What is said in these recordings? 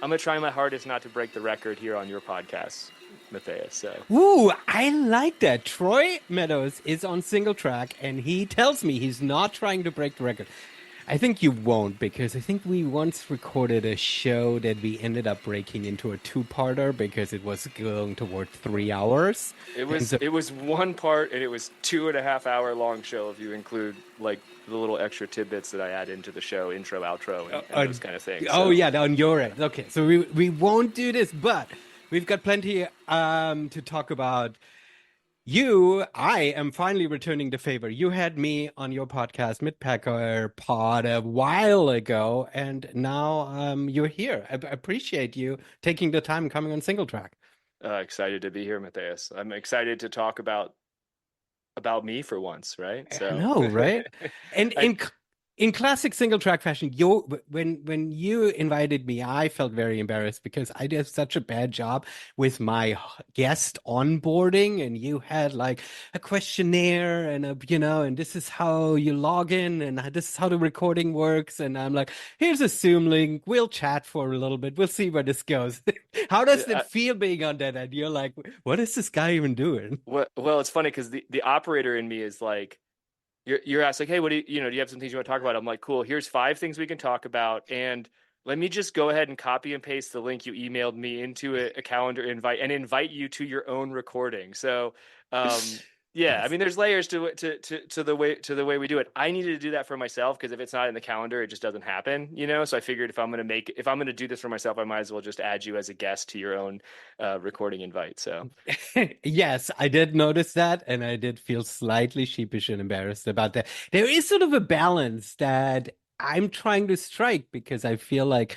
I'm gonna try my hardest not to break the record here on your podcast, Matthias. So Ooh, I like that. Troy Meadows is on single track and he tells me he's not trying to break the record. I think you won't because I think we once recorded a show that we ended up breaking into a two-parter because it was going toward 3 hours. it And was so, it was one part, and it was 2.5 hour long show if you include like the little extra tidbits that I add into the show, intro, outro, uh, and uh, those kind of things. oh So yeah, on your end. Okay, so we won't do this, but we've got plenty to talk about. I am finally returning the favor. You had me on your podcast, Midpacker Pod, a while ago, and now you're here. I appreciate you taking the time coming on single track. excited to be here, Matthias. I'm excited to talk about me for once, right? I So know, right? And I in classic single track fashion, you when you invited me, I felt very embarrassed because I did such a bad job with my guest onboarding, and you had like a questionnaire and and this is how you log in, and this is how the recording works, and I'm like, here's a Zoom link, we'll chat for a little bit, we'll see where this goes. How does it I, feel being on that end? You're like, what is this guy even doing? well, it's funny because the operator in me is like, you're asked like, hey, what do you have some things you want to talk about? I'm like, cool. Here's 5 things we can talk about, and let me just go ahead and copy and paste the link you emailed me into a calendar invite and invite you to your own recording. So, yeah, I Nice. mean, there's layers to the way we do it. I needed to do that for myself because if it's not in the calendar, it just doesn't happen, you know. So I figured if I'm gonna do this for myself, I might as well just add you as a guest to your own recording invite. So. Yes, I did notice that, and I did feel slightly sheepish and embarrassed about that. There is sort of a balance that I'm trying to strike because I feel like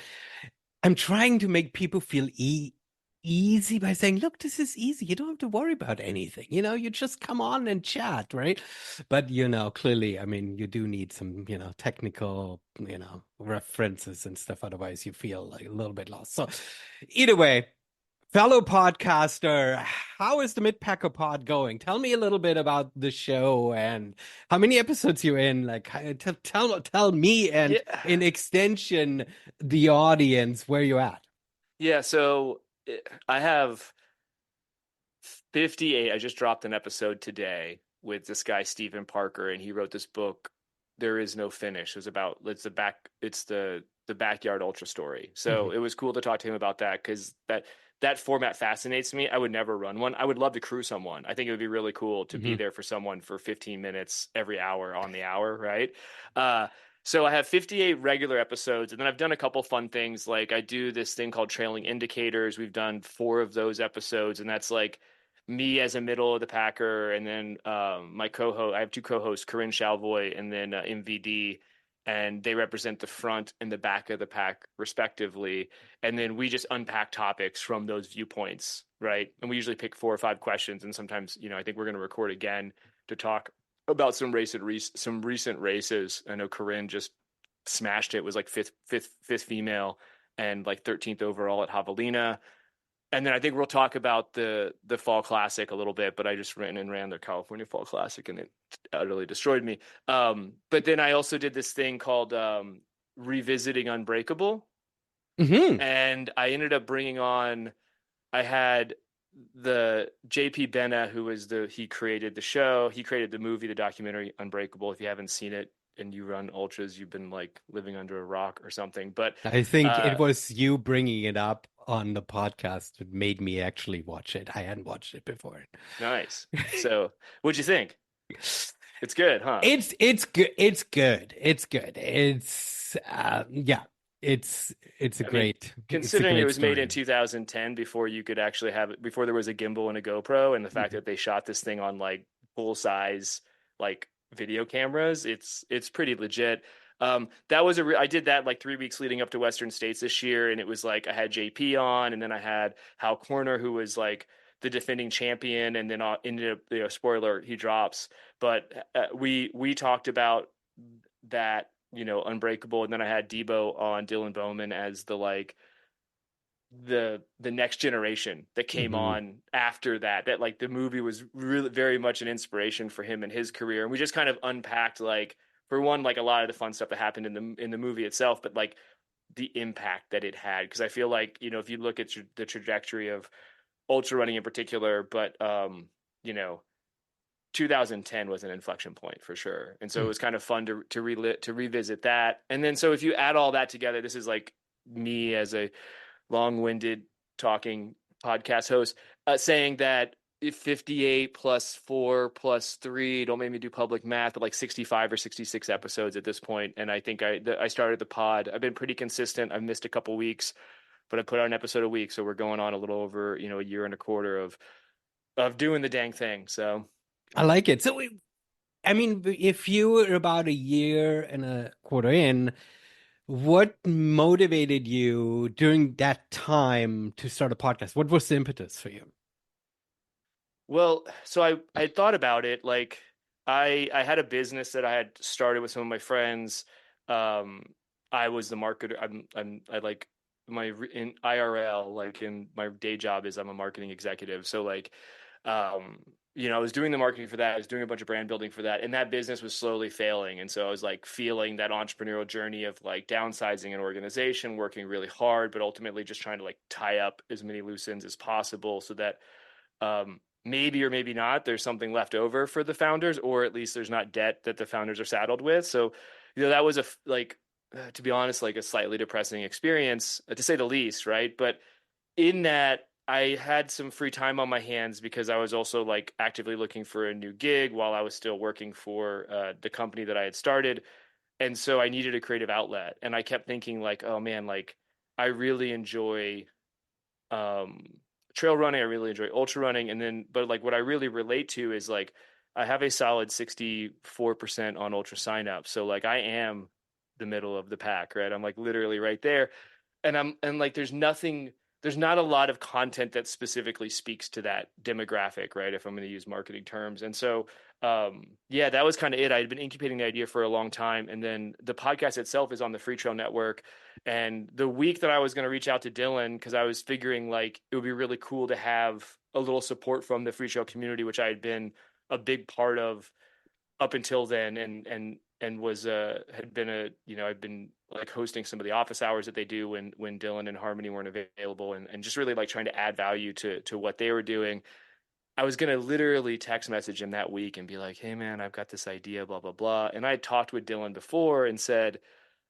I'm trying to make people feel easy by saying, look, this is easy. You don't have to worry about anything. You just come on and chat, right? But, clearly, I mean, you do need some, technical, references and stuff. Otherwise, you feel like a little bit lost. So, either way, fellow podcaster, how is the Midpacker Pod going? Tell me a little bit about the show and how many episodes you're in. Like, tell me and Yeah. in extension the audience where you're at. Yeah, so I have 58. I just dropped an episode today with this guy Stephen Parker, and he wrote this book. There is no finish. It's the backyard ultra story. So Mhm. it was cool to talk to him about that because that format fascinates me. I would never run one. I would love to crew someone. I think it would be really cool to be Mhm. there for someone for 15 minutes every hour on the hour, right? Uh, so I have 58 regular episodes, and then I've done a couple fun things. Like I do this thing called trailing indicators. We've done 4 of those episodes, and that's like me as a middle of the packer, and then my co-host. I have two co-hosts, Corinne Chalvoy and then MVD, and they represent the front and the back of the pack respectively. And then we just unpack topics from those viewpoints, right? And we usually pick 4 or 5 questions, and sometimes, I think we're going to record again to talk about some recent races. I know Corinne just smashed it. It was like fifth female and like 13th overall at Javelina. And then I think we'll talk about the Fall Classic a little bit, but I just ran the California Fall Classic and it utterly destroyed me. But then I also did this thing called Revisiting Unbreakable, Mhm. and I ended up bringing on. I had the JP Benna, he created the show, he created the movie, the documentary Unbreakable. If you haven't seen it and you run ultras, you've been like living under a rock or something. But I think uh, it was you bringing it up on the podcast that made me actually watch it. I hadn't watched it before. nice. So, what'd you think? It's good, huh? It's good. It's good. It's good. Yeah. It's a I mean, considering it great was made in story. 2010 before you could actually have it, before there was a gimbal and a GoPro, and the fact Mhm. that they shot this thing on like full size like video cameras, it's pretty legit. I did that like 3 weeks leading up to Western States this year, and it was like I had JP on, and then I had Hal Corner, who was like the defending champion, and then ended up, spoiler, he drops. But we talked about that, Unbreakable, and then I had Debo on, Dylan Bowman, as the next generation that came Mhm. on after that. That like the movie was really very much an inspiration for him and his career, and we just kind of unpacked, like, for one, like a lot of the fun stuff that happened in the movie itself, but like the impact that it had. Because I feel like, if you look at the trajectory of ultra running in particular, but 2010 was an inflection point for sure. And so it was kind of fun to revisit that. And then so if you add all that together, this is like me as a long-winded talking podcast host, saying that if 58 plus 4 plus 3, don't make me do public math, but like 65 or 66 episodes at this point. And I think I started the pod. I've been pretty consistent. I've missed a couple weeks, but I put out an episode a week. So we're going on a little over, a year and a quarter of doing the dang thing. So I like it. So, I mean, if you were about a year and a quarter in, what motivated you during that time to start a podcast? What was the impetus for you? well, so I thought about it. Like I had a business that I had started with some of my friends. Um, I was the marketer. I like in IRL, like in my day job is I'm a marketing executive. So like, um, I was doing the marketing for that. I was doing a bunch of brand building for that, and that business was slowly failing. And so I was like feeling that entrepreneurial journey of like downsizing an organization, working really hard, but ultimately just trying to like tie up as many loose ends as possible so that maybe or maybe not there's something left over for the founders, or at least there's not debt that the founders are saddled with. So that was to be honest, like a slightly depressing experience, to say the least, right? But in that, I had some free time on my hands because I was also like actively looking for a new gig while I was still working for the company that I had started. And so I needed a creative outlet, and I kept thinking like, oh man, like I really enjoy um trail running, I really enjoy ultra running, and then but like what I really relate to is like I have a solid 64% on ultra sign up, so like I am the middle of the pack, right? I'm like literally right there, and like there's not a lot of content that specifically speaks to that demographic, right? If I'm going to use marketing terms. And so yeah, that was kind of it. I had been incubating the idea for a long time, and then the podcast itself is on the Free Trail Network. And the week that I was going to reach out to Dylan, because I was figuring like it would be really cool to have a little support from the Free Trail community, which I had been a big part of up until then, and was had been I've been like hosting some of the office hours that they do when Dylan and Harmony weren't available, and just really like trying to add value to what they were doing. I was gonna literally text message him that week and be like, hey man, I've got this idea, blah blah blah. And I had talked with Dylan before and said,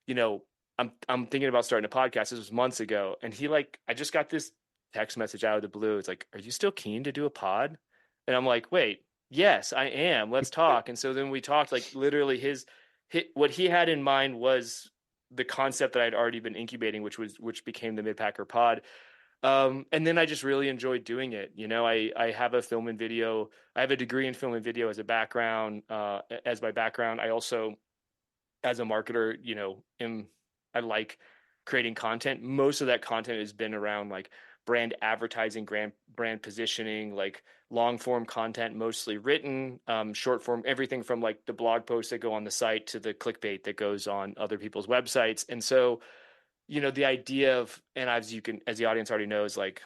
you know, I'm thinking about starting a podcast. This was months ago, and he like I just got this text message out of the blue. It's like, are you still keen to do a pod? And I'm like, wait, yes, I am. Let's talk. And so then we talked. Like literally, what he had in mind was the concept that I'd already been incubating, which became the Midpacker Pod. And then I just really enjoyed doing it. I have a film and video. I have a degree in film and video as a background. As my background, I also as a marketer, I like creating content. Most of that content has been around like brand advertising, brand positioning, like long form content, mostly written, short form, everything from like the blog posts that go on the site to the clickbait that goes on other people's websites. And so, the idea of, and as the audience already knows, like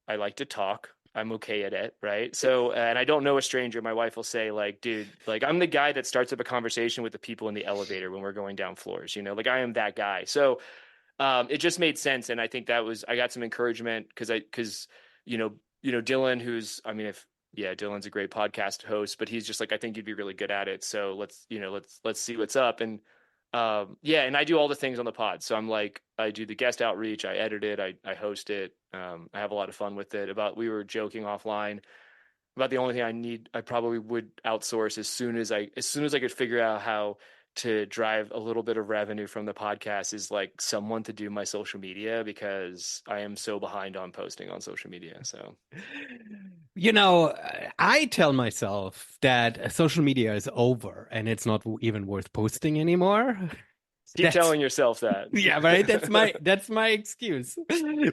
I like to talk. I'm okay at it, right? So, and I don't know a stranger. My wife will say, like, dude, like I'm the guy that starts up a conversation with the people in the elevator when we're going down floors, like I am that guy. So, it just made sense, and I think I got some encouragement because Dylan, who's, I mean, if yeah, Dylan's a great podcast host, but he's just like, I think you'd be really good at it. So let's see what's up. And yeah, and I do all the things on the pod. So I'm like, I do the guest outreach, I edit it, I host it. I have a lot of fun with it. We were joking offline about the only thing I probably would outsource as soon as I could figure out how to drive a little bit of revenue from the podcast is like someone to do my social media, because I am so behind on posting on social media. So You know, I tell myself that social media is over and it's not even worth posting anymore. keep That's telling yourself that. yeah, right. That's my excuse.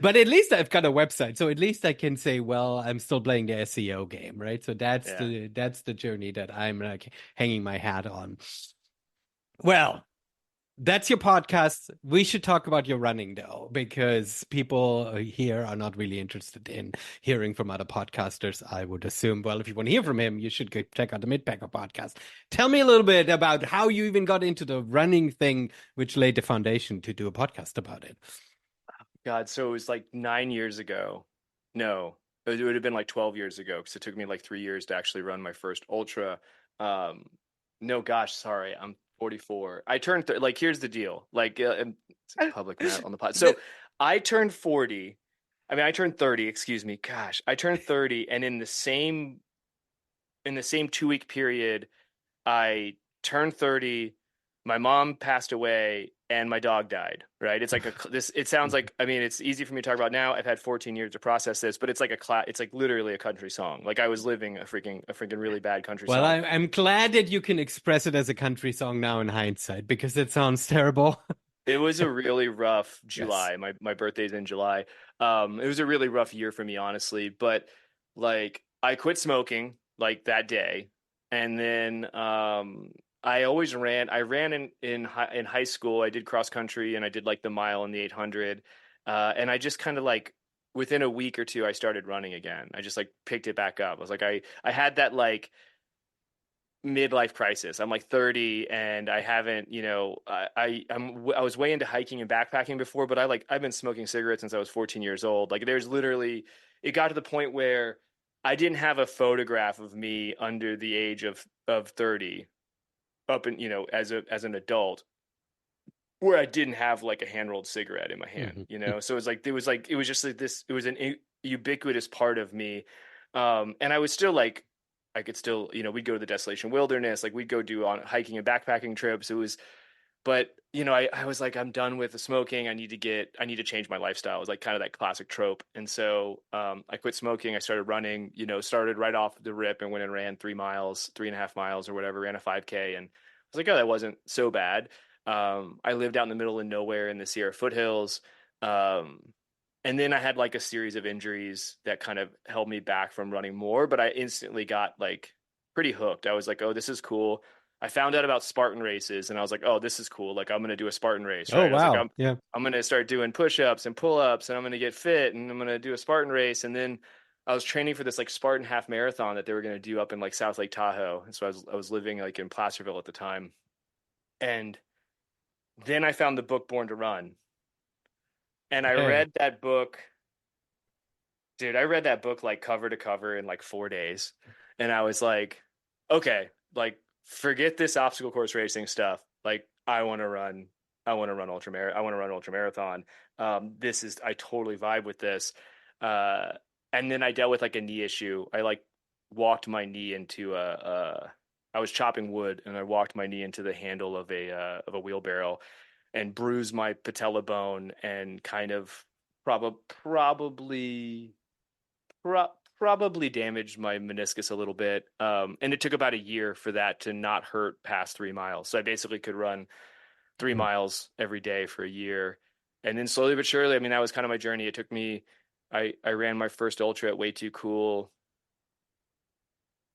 But at least I've got a website, so at least I can say, well, I'm still playing the SEO game, right? So that's Yeah. the journey that I'm like hanging my hat on. Well, That's your podcast. We should talk about your running though, because people here are not really interested in hearing from other podcasters, I would assume. Well, if you want to hear from him, you should go check out the Midpacker podcast. Tell me a little bit about how you even got into the running thing, which laid the foundation to do a podcast about it. God, so it was like 9 years ago. No, it would have been like 12 years ago because it took me like 3 years to actually run my first ultra. Um, no, gosh, sorry, I'm 44. I turned like here's the deal. Like it's public now on the pod. So But- I turned 40. I mean, I turned 30, excuse me. Gosh, I turned 30, and in the same 2 week period, I turned 30, my mom passed away, and my dog died, right? It's like this it sounds like, I mean, it's easy for me to talk about now. I've had 14 years to process this, but it's like it's like literally a country song. Like I was living a freaking really bad country Well, song. I'm glad that you can express it as a country song now in hindsight, because it sounds terrible. It was a really rough Yes. July. My birthday's in July. It was a really rough year for me, honestly. But like I quit smoking like that day, and then I always ran. I ran in high school. I did cross country and I did like the mile and the 800. And I just kind of like within a week or two, I started running again. I just like picked it back up. I was like I had that like midlife crisis. I'm like 30 and I haven't, I was way into hiking and backpacking before, but I've been smoking cigarettes since I was 14 years old. Like there's literally it got to the point where I didn't have a photograph of me under the age of 30 up in, as an adult where I didn't have like a hand rolled cigarette in my hand, Mhm. you know? So it was just like this, it was an ubiquitous part of me. And I was still like, I could still, we'd go to the desolation wilderness, like we'd go do on hiking and backpacking trips. It was, but I was like, I'm done with the smoking. I need to change my lifestyle. It was like kind of that classic trope. And so, I quit smoking. I started running, started right off the rip and went and ran 3 miles, 3.5 miles or whatever, ran a 5K. And I was like, oh, that wasn't so bad. I lived out in the middle of nowhere in the Sierra foothills. Um, and then I had like a series of injuries that kind of held me back from running more, but I instantly got like pretty hooked. I was like, oh, this is cool. I found out about Spartan races and I was like, oh, this is cool. Like I'm gonna do a Spartan race, Oh, right? I was like, wow. Yeah. I'm gonna start doing push-ups and pull-ups and I'm gonna get fit and I'm gonna do a Spartan race. And then I was training for this like Spartan half marathon that they were gonna do up in like South Lake Tahoe. And so I was living like in Placerville at the time. And then I found the book Born to Run. And I Yeah. read that book. Dude, I read that book like cover to cover in like 4 days. And I was like, okay, like forget this obstacle course racing stuff. Like I want to run I want to run ultra marathon. I totally vibe with this. Uh, and then I dealt with like a knee issue. I like walked my knee into I was chopping wood and I walked my knee into the handle of a wheelbarrow and bruised my patella bone and kind of probably probably damaged my meniscus a little bit. And it took about a year for that to not hurt past 3 miles. So I basically could run 3 miles every day for a year. And then slowly but surely, I mean, that was kind of my journey. It took me, I ran my first ultra at Way Too Cool.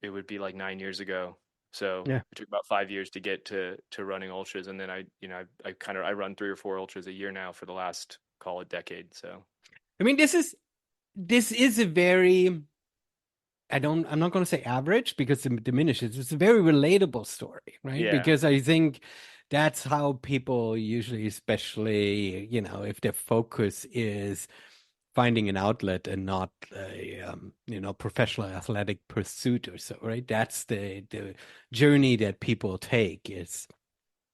It would be like 9 years ago. So Yeah. it took about 5 years to get to running ultras. And then I run 3 or 4 ultras a year now for the last, call it decade. So I mean, this is a very I'm not going to say average because it diminishes. It's a very relatable story, right? yeah. Because I think that's how people usually, especially, if their focus is finding an outlet and not a, professional athletic pursuit or so, right? That's the journey that people take. Is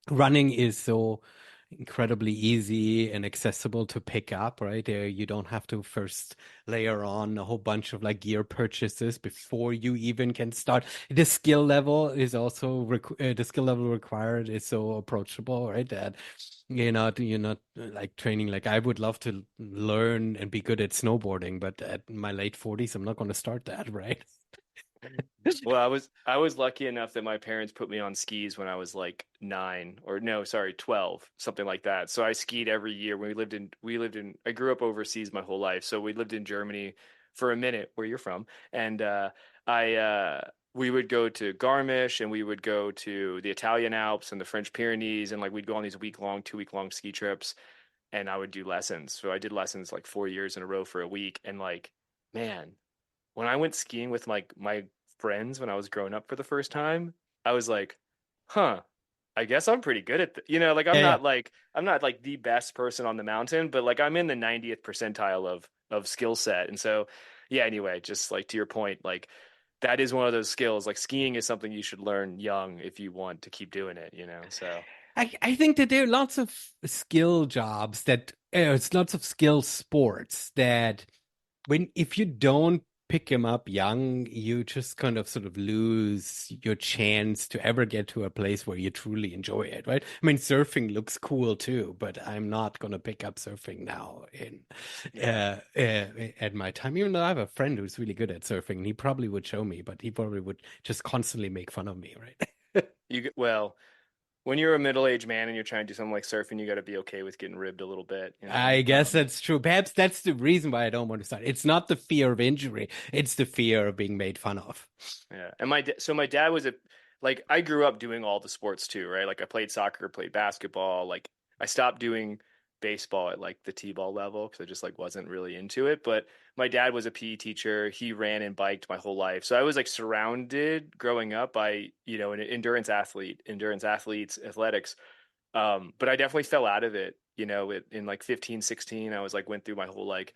running is so incredibly easy and accessible to pick up, right? You don't have to first layer on a whole bunch of like gear purchases before you even can start. The skill level is also the skill level required is so approachable, right? That you're not like training. Like I would love to learn and be good at snowboarding, but at my late 40s, I'm not going to start that, right? Well, I was lucky enough that my parents put me on skis when I was like 9 or no, sorry, 12, something like that. So I skied every year when we lived in I grew up overseas my whole life. So we lived in Germany for a minute where you're from. And I we would go to Garmisch and we would go to the Italian Alps and the French Pyrenees, and like we'd go on these week long, 2 week long ski trips, and I would do lessons. So I did lessons like 4 years in a row for a week, and like, man, when I went skiing with my friends when I was growing up for the first time, I was like, huh, I guess I'm pretty good at like Yeah, yeah. I'm not like the best person on the mountain, but like I'm in the 90th percentile of skill set. And so yeah, anyway, just like to your point, like that is one of those skills. Like skiing is something you should learn young if you want to keep doing it. So I think that there are lots of skill jobs that it's lots of skill sports that when if you don't pick him up young, you just kind of sort of lose your chance to ever get to a place where you truly enjoy it, right? I mean, surfing looks cool too, but I'm not going to pick up surfing now in yeah, at my time. Even though I have a friend who's really good at surfing, and he probably would show me, but he probably would just constantly make fun of me, right? well, when you're a middle-aged man and you're trying to do something like surfing, you got to be okay with getting ribbed a little bit. I guess that's true. Perhaps that's the reason why I don't want to start. It's not the fear of injury, it's the fear of being made fun of. Yeah. And my dad was like I grew up doing all the sports too, right? Like I played soccer, played basketball, like I stopped doing baseball at like the t-ball level because I just like wasn't really into it, but my dad was a PE teacher. He ran and biked my whole life. So I was like surrounded growing up by, an endurance athletes, athletics. But I definitely fell out of it, in like 15, 16. I was like went through my whole like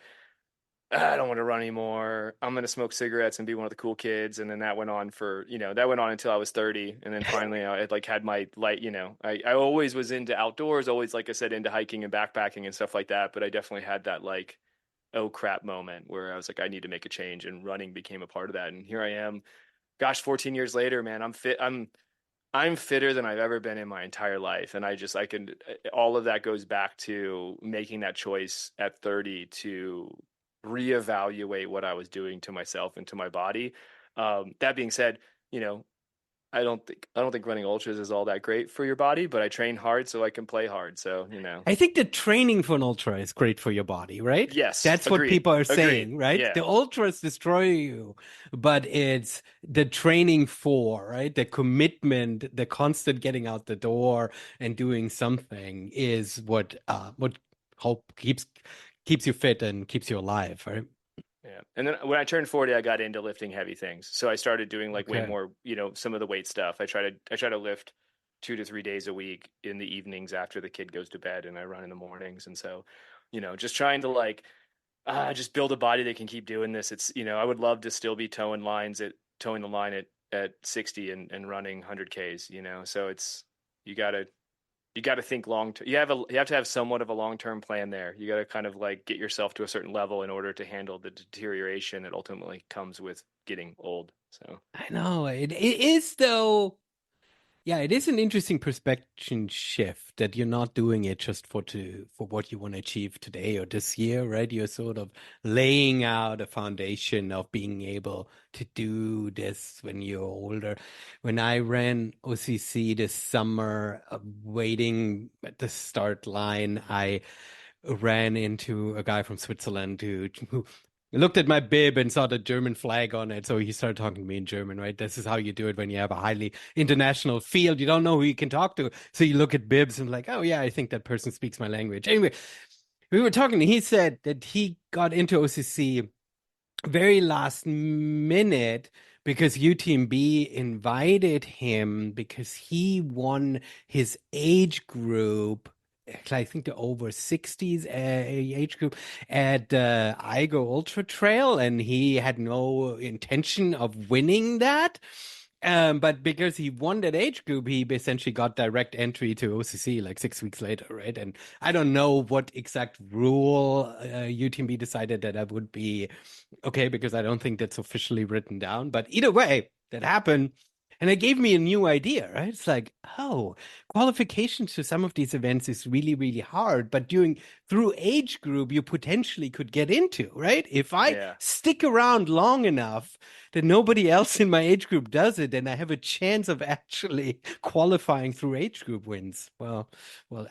I don't want to run anymore. I'm going to smoke cigarettes and be one of the cool kids. And then that went on until I was 30. And then finally I had like had my light, I always was into outdoors, always, like I said, into hiking and backpacking and stuff like that. But I definitely had that like, oh crap moment where I was like, I need to make a change, and running became a part of that. And here I am, gosh, 14 years later, man, I'm fit. I'm fitter than I've ever been in my entire life. And I can, all of that goes back to making that choice at 30 to reevaluate what I was doing to myself and to my body. That being said, you know, I don't think running ultras is all that great for your body, but I train hard so I can play hard. So. I think the training for an ultra is great for your body, right? Yes, That's what agreed. people are Agreed. saying, right? Yeah. The ultras destroy you, but it's the training for, right? The commitment, the constant getting out the door and doing something is what hope keeps you fit and keeps you alive, right? Yeah. And then when I turned 40, I got into lifting heavy things. So I started doing like way Okay. more, some of the weight stuff. I try to lift 2 to 3 days a week in the evenings after the kid goes to bed, and I run in the mornings. And so, just trying to like just build a body that can keep doing this. I would love to still be towing the line at 60 and running 100 Ks. So you got to think long term. You have to have somewhat of a long term plan there. You got to kind of like get yourself to a certain level in order to handle the deterioration that ultimately comes with getting old. So I know it is though. Yeah, it is an interesting perspective shift that you're not doing it just for what you want to achieve today or this year, right? You're sort of laying out a foundation of being able to do this when you're older. When I ran OCC this summer, waiting at the start line, I ran into a guy from Switzerland who looked at my bib and saw the German flag on it. So he started talking to me in German, right? This is how you do it when you have a highly international field. You don't know who you can talk to. So you look at bibs and like, oh yeah, I think that person speaks my language. Anyway, we were talking, and he said that he got into OCC very last minute because UTMB invited him because he won his age group. I think the over 60s age group at Igo Ultra Trail, and he had no intention of winning that. But because he won that age group, he essentially got direct entry to OCC like 6 weeks later, right? And I don't know what exact rule UTMB decided that would be okay, because I don't think that's officially written down. But either way, that happened. And it gave me a new idea, right? It's like, oh, qualifications to some of these events is really, really hard. But doing through age group, you potentially could get into, right? If I yeah, stick around long enough that nobody else in my age group does it, then I have a chance of actually qualifying through age group wins. Well,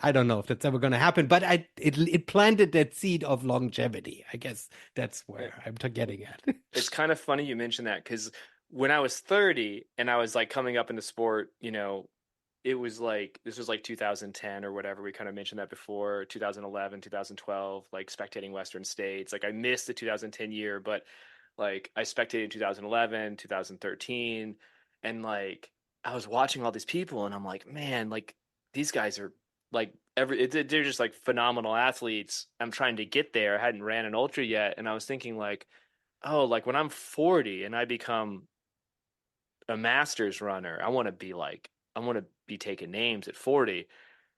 I don't know if that's ever going to happen, but it planted that seed of longevity. I guess that's it, where I'm getting at. it's kind of funny you mentioned that because when I was 30 and I was like coming up in the sport, it was like this was like 2010 or whatever. We kind of mentioned that before, 2011, 2012, like spectating Western States. Like I missed the 2010 year, but like I spectated in 2011, 2013, and like I was watching all these people and I'm like, man, like these guys are like they're just like phenomenal athletes. I'm trying to get there. I hadn't ran an ultra yet, and I was thinking like, oh, like when I'm 40 and I become a masters runner, I want to be taking names at 40.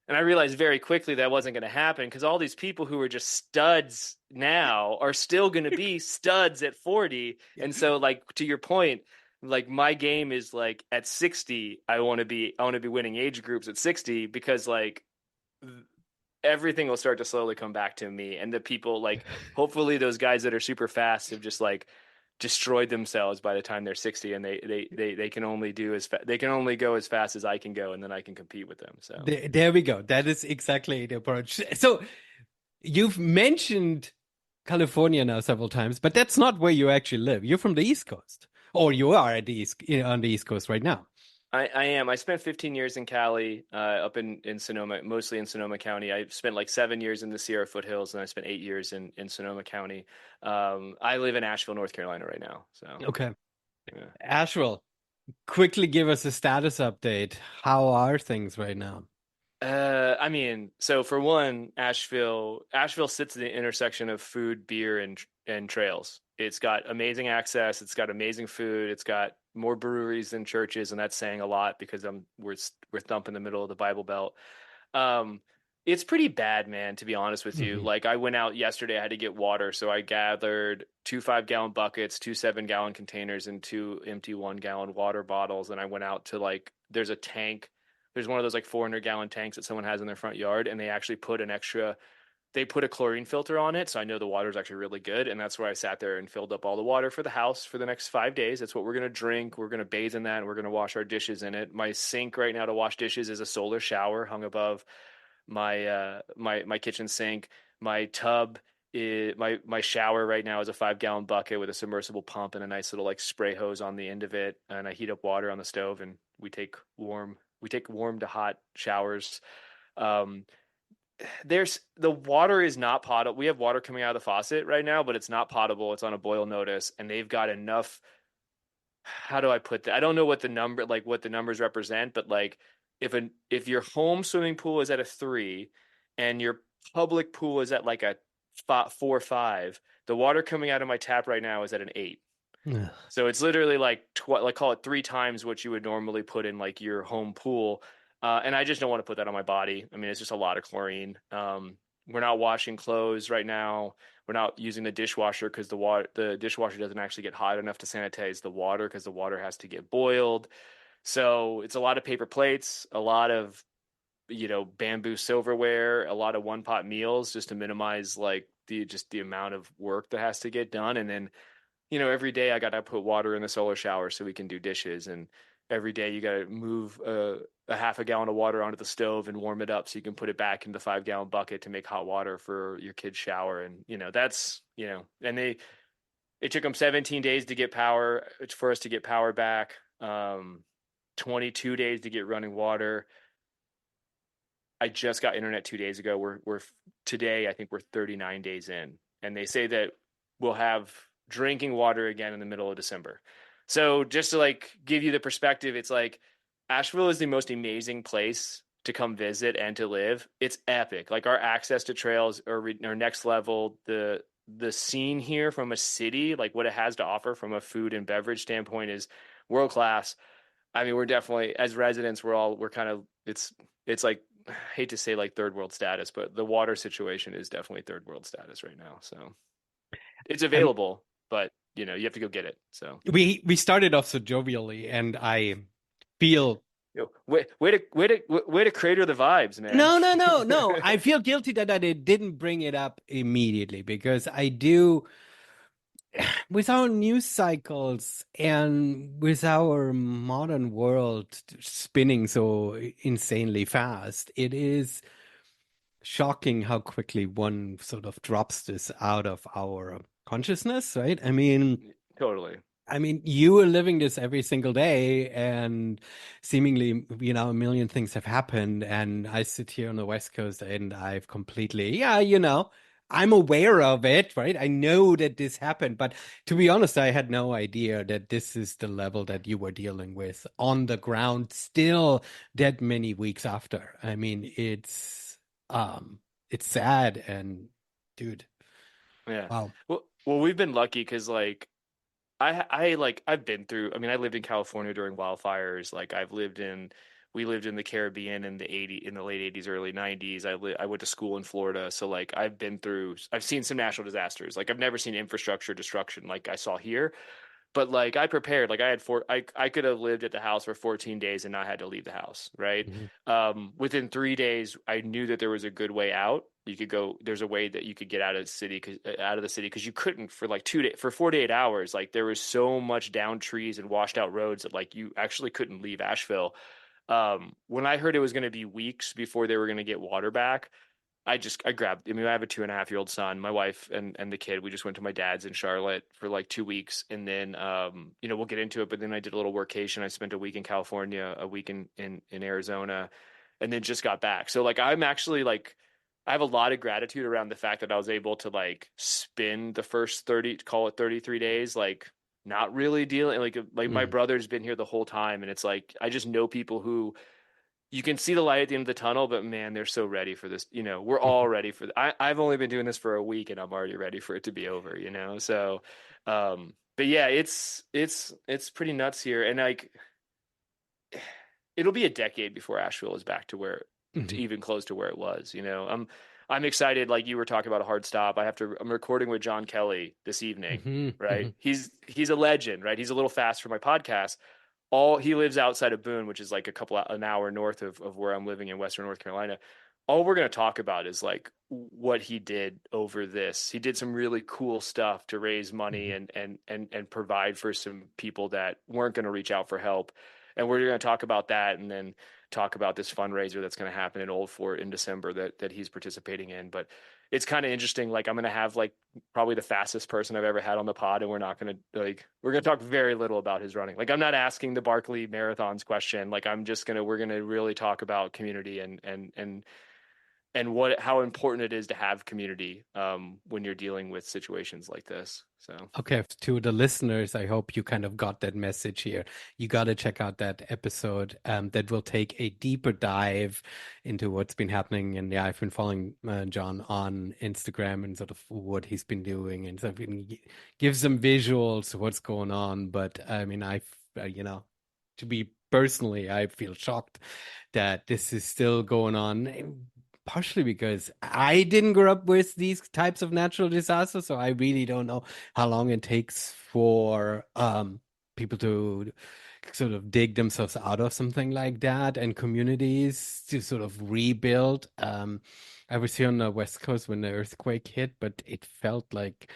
And I realized very quickly that wasn't going to happen because all these people who are just studs now are still going to be studs at 40. Yeah. And so like to your point, like my game is like at 60, I want to be winning age groups at 60 because like everything will start to slowly come back to me and the people like hopefully those guys that are super fast have just like destroyed themselves by the time they're 60 and they can only they can only go as fast as I can go and then I can compete with them. So There we go. That is exactly the approach. So you've mentioned California now several times, but that's not where you actually live. You're from the East Coast, or you are at the on the East Coast right now. I am. I spent 15 years in Cali, up in Sonoma, mostly in Sonoma County. I spent like 7 years in the Sierra foothills, and I spent 8 years in Sonoma County. I live in Asheville, North Carolina right now. So, Okay. yeah. Asheville, quickly give us a status update. How are things right now? I mean, so for one, Asheville sits at the intersection of food, beer, and trails. It's got amazing access. It's got amazing food. It's got more breweries than churches, and that's saying a lot because we're thump in the middle of the Bible Belt. Um, it's pretty bad, man, to be honest with you. Hmm. Like I went out yesterday, I had to get water, so I gathered two 5 gallon buckets, two 7 gallon containers, and two empty 1 gallon water bottles, and I went out to like there's a tank. There's one of those like 400-gallon tanks that someone has in their front yard, and they actually they put a chlorine filter on it, so I know the water is actually really good. And that's where I sat there and filled up all the water for the house for the next 5 days. That's what we're gonna drink. We're gonna bathe in that, and we're gonna wash our dishes in it. My sink right now to wash dishes is a solar shower hung above my kitchen sink. My tub is my shower right now is a 5 gallon bucket with a submersible pump and a nice little like spray hose on the end of it. And I heat up water on the stove, and we take warm to hot showers. Um, there's the water is not potable. We have water coming out of the faucet right now, but it's not potable. It's on a boil notice, and they've got enough. How do I put that? I don't know what the numbers represent, but like if your home swimming pool is at a 3 and your public pool is at like a 4 5, the water coming out of my tap right now is at an 8. Ugh. So it's literally like like call it 3 times what you would normally put in like your home pool. And I just don't want to put that on my body. I mean, it's just a lot of chlorine. We're not washing clothes right now. We're not using the dishwasher because the dishwasher doesn't actually get hot enough to sanitize the water because the water has to get boiled. So it's a lot of paper plates, a lot of bamboo silverware, a lot of one pot meals just to minimize like the amount of work that has to get done. And then every day I got to put water in the solar shower so we can do dishes. And every day you got to move a half a gallon of water onto the stove and warm it up so you can put it back in the 5 gallon bucket to make hot water for your kid's shower. And, and it took them 17 days to get power for us to get power back, 22 days to get running water. I just got internet 2 days ago. We're today, I think we're 39 days in. And they say that we'll have drinking water again in the middle of December. So just to like give you the perspective, it's like Asheville is the most amazing place to come visit and to live. It's epic. Like our access to trails are next level. The scene here from a city, like what it has to offer from a food and beverage standpoint is world class. I mean, we're definitely as residents, we're kind of it's like I hate to say like third world status, but the water situation is definitely third world status right now. So it's Um, available, but you have to go get it. So we started off so jovially, and I feel way to crater the vibes, man. no, no, no, no. I feel guilty that I didn't bring it up immediately because I do. With our news cycles and with our modern world spinning so insanely fast, it is shocking how quickly one sort of drops this out of our consciousness, right? I mean, Totally. I mean, you are living this every single day, and seemingly, a million things have happened. And I sit here on the West Coast, and I've completely, yeah, I'm aware of it, right? I know that this happened, but to be honest, I had no idea that this is the level that you were dealing with on the ground still that many weeks after. I mean, it's sad and dude, Yeah. wow. Well, we've been lucky because like I've been through. I mean, I lived in California during wildfires. Like we lived in the Caribbean in the late 80s, early 90s. I went to school in Florida, so like I've seen some natural disasters. Like I've never seen infrastructure destruction like I saw here. But like I prepared, like I could have lived at the house for 14 days and not had to leave the house, right? Mhm, Within 3 days, I knew that there was a good way out. There's a way that you could get out of the city, because you couldn't for like 2 days, for 48 hours. Like there was so much down trees and washed out roads that like you actually couldn't leave Asheville. When I heard it was going to be weeks before they were going to get water back, I mean, I have a 2.5-year-old son. My wife and the kid, we just went to my dad's in Charlotte for like 2 weeks. And then, we'll get into it, but then I did a little workation. I spent a week in California, a week in Arizona, and then just got back. So like, I'm actually like, I have a lot of gratitude around the fact that I was able to like spend the first 30, call it 33 days, like not really dealing, like my mhm, brother's been here the whole time. And it's like, I just know people who, you can see the light at the end of the tunnel, but man, they're so ready for this. We're all mhm, ready for I've only been doing this for a week and I'm already ready for it to be over. So, but yeah, it's pretty nuts here. And like, it'll be a decade before Asheville is back to to mhm, even close to where it was. I'm excited. Like you were talking about a hard stop. I'm recording with John Kelly this evening, mhm, right? mhm, He's a legend, right? He's a little fast for my podcast. All He lives outside of Boone, which is like an hour north of where I'm living in Western North Carolina. All we're going to talk about is like what he did over this. He did some really cool stuff to raise money mhm. and provide for some people that weren't going to reach out for help. And we're going to talk about that, and then talk about this fundraiser that's going to happen in Old Fort in December that he's participating in. But it's kind of interesting. Like I'm going to have like probably the fastest person I've ever had on the pod, and we're gonna talk very little about his running. Like I'm not asking the Barkley marathons question. Like we're gonna really talk about community and what how important it is to have community when you're dealing with situations like this. So Okay, to the listeners, I hope you kind of got that message here. You got to check out that episode that will take a deeper dive into what's been happening. And yeah, I've been following John on Instagram and sort of what he's been doing, and so give some visuals of what's going on. But I mean, to be personally, I feel shocked that this is still going on. Partially because I didn't grow up with these types of natural disasters, so I really don't know how long it takes for people to sort of dig themselves out of something like that and communities to sort of rebuild. I was here on the West Coast when the earthquake hit, but it felt like,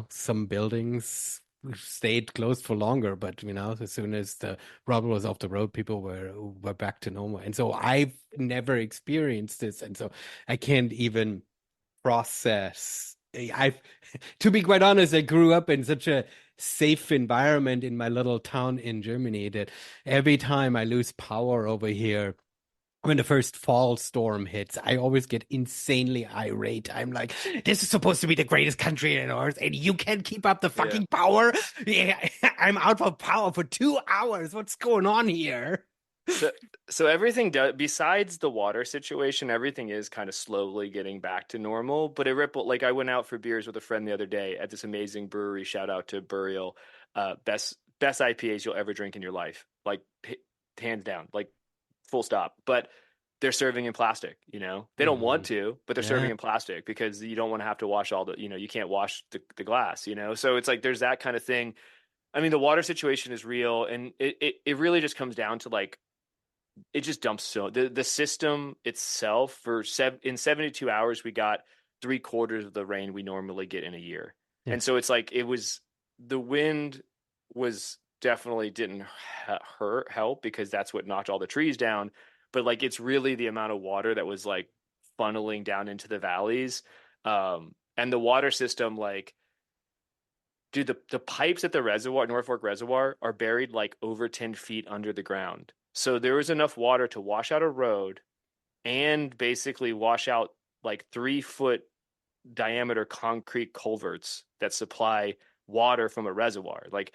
some buildings stayed closed for longer, but as soon as the rubble was off the road, people were back to normal. And so I've never experienced this, and so I can't even process. I've, to be quite honest, I grew up in such a safe environment in my little town in Germany that every time I lose power over here, when the first fall storm hits, I always get insanely irate. I'm like, this is supposed to be the greatest country on earth, and you can't keep up the yeah. fucking power. Yeah, I'm out of power for 2 hours. What's going on here? So so everything does, besides the water situation, everything is kind of slowly getting back to normal. But it rippled. Like I went out for beers with a friend the other day at this amazing brewery. Shout out to Burial, best IPAs you'll ever drink in your life. Like hands down, like full stop. But they're serving in plastic. They don't want Mhm. to, but they're serving Yeah. in plastic because you don't want to have to wash all you can't wash the glass. So it's like there's that kind of thing. I mean, the water situation is real, and it really just comes down to like it just dumps. So the system itself in 72 hours we got 3/4 of the rain we normally get in a year. Yeah. And so it's like the wind was definitely didn't hurt help because that's what knocked all the trees down. But like it's really the amount of water that was like funneling down into the valleys. And the water system, like dude, the pipes at the reservoir, Norfolk Reservoir, are buried like over 10 feet under the ground. So there was enough water to wash out a road and basically wash out like 3 foot diameter concrete culverts that supply water from a reservoir. Like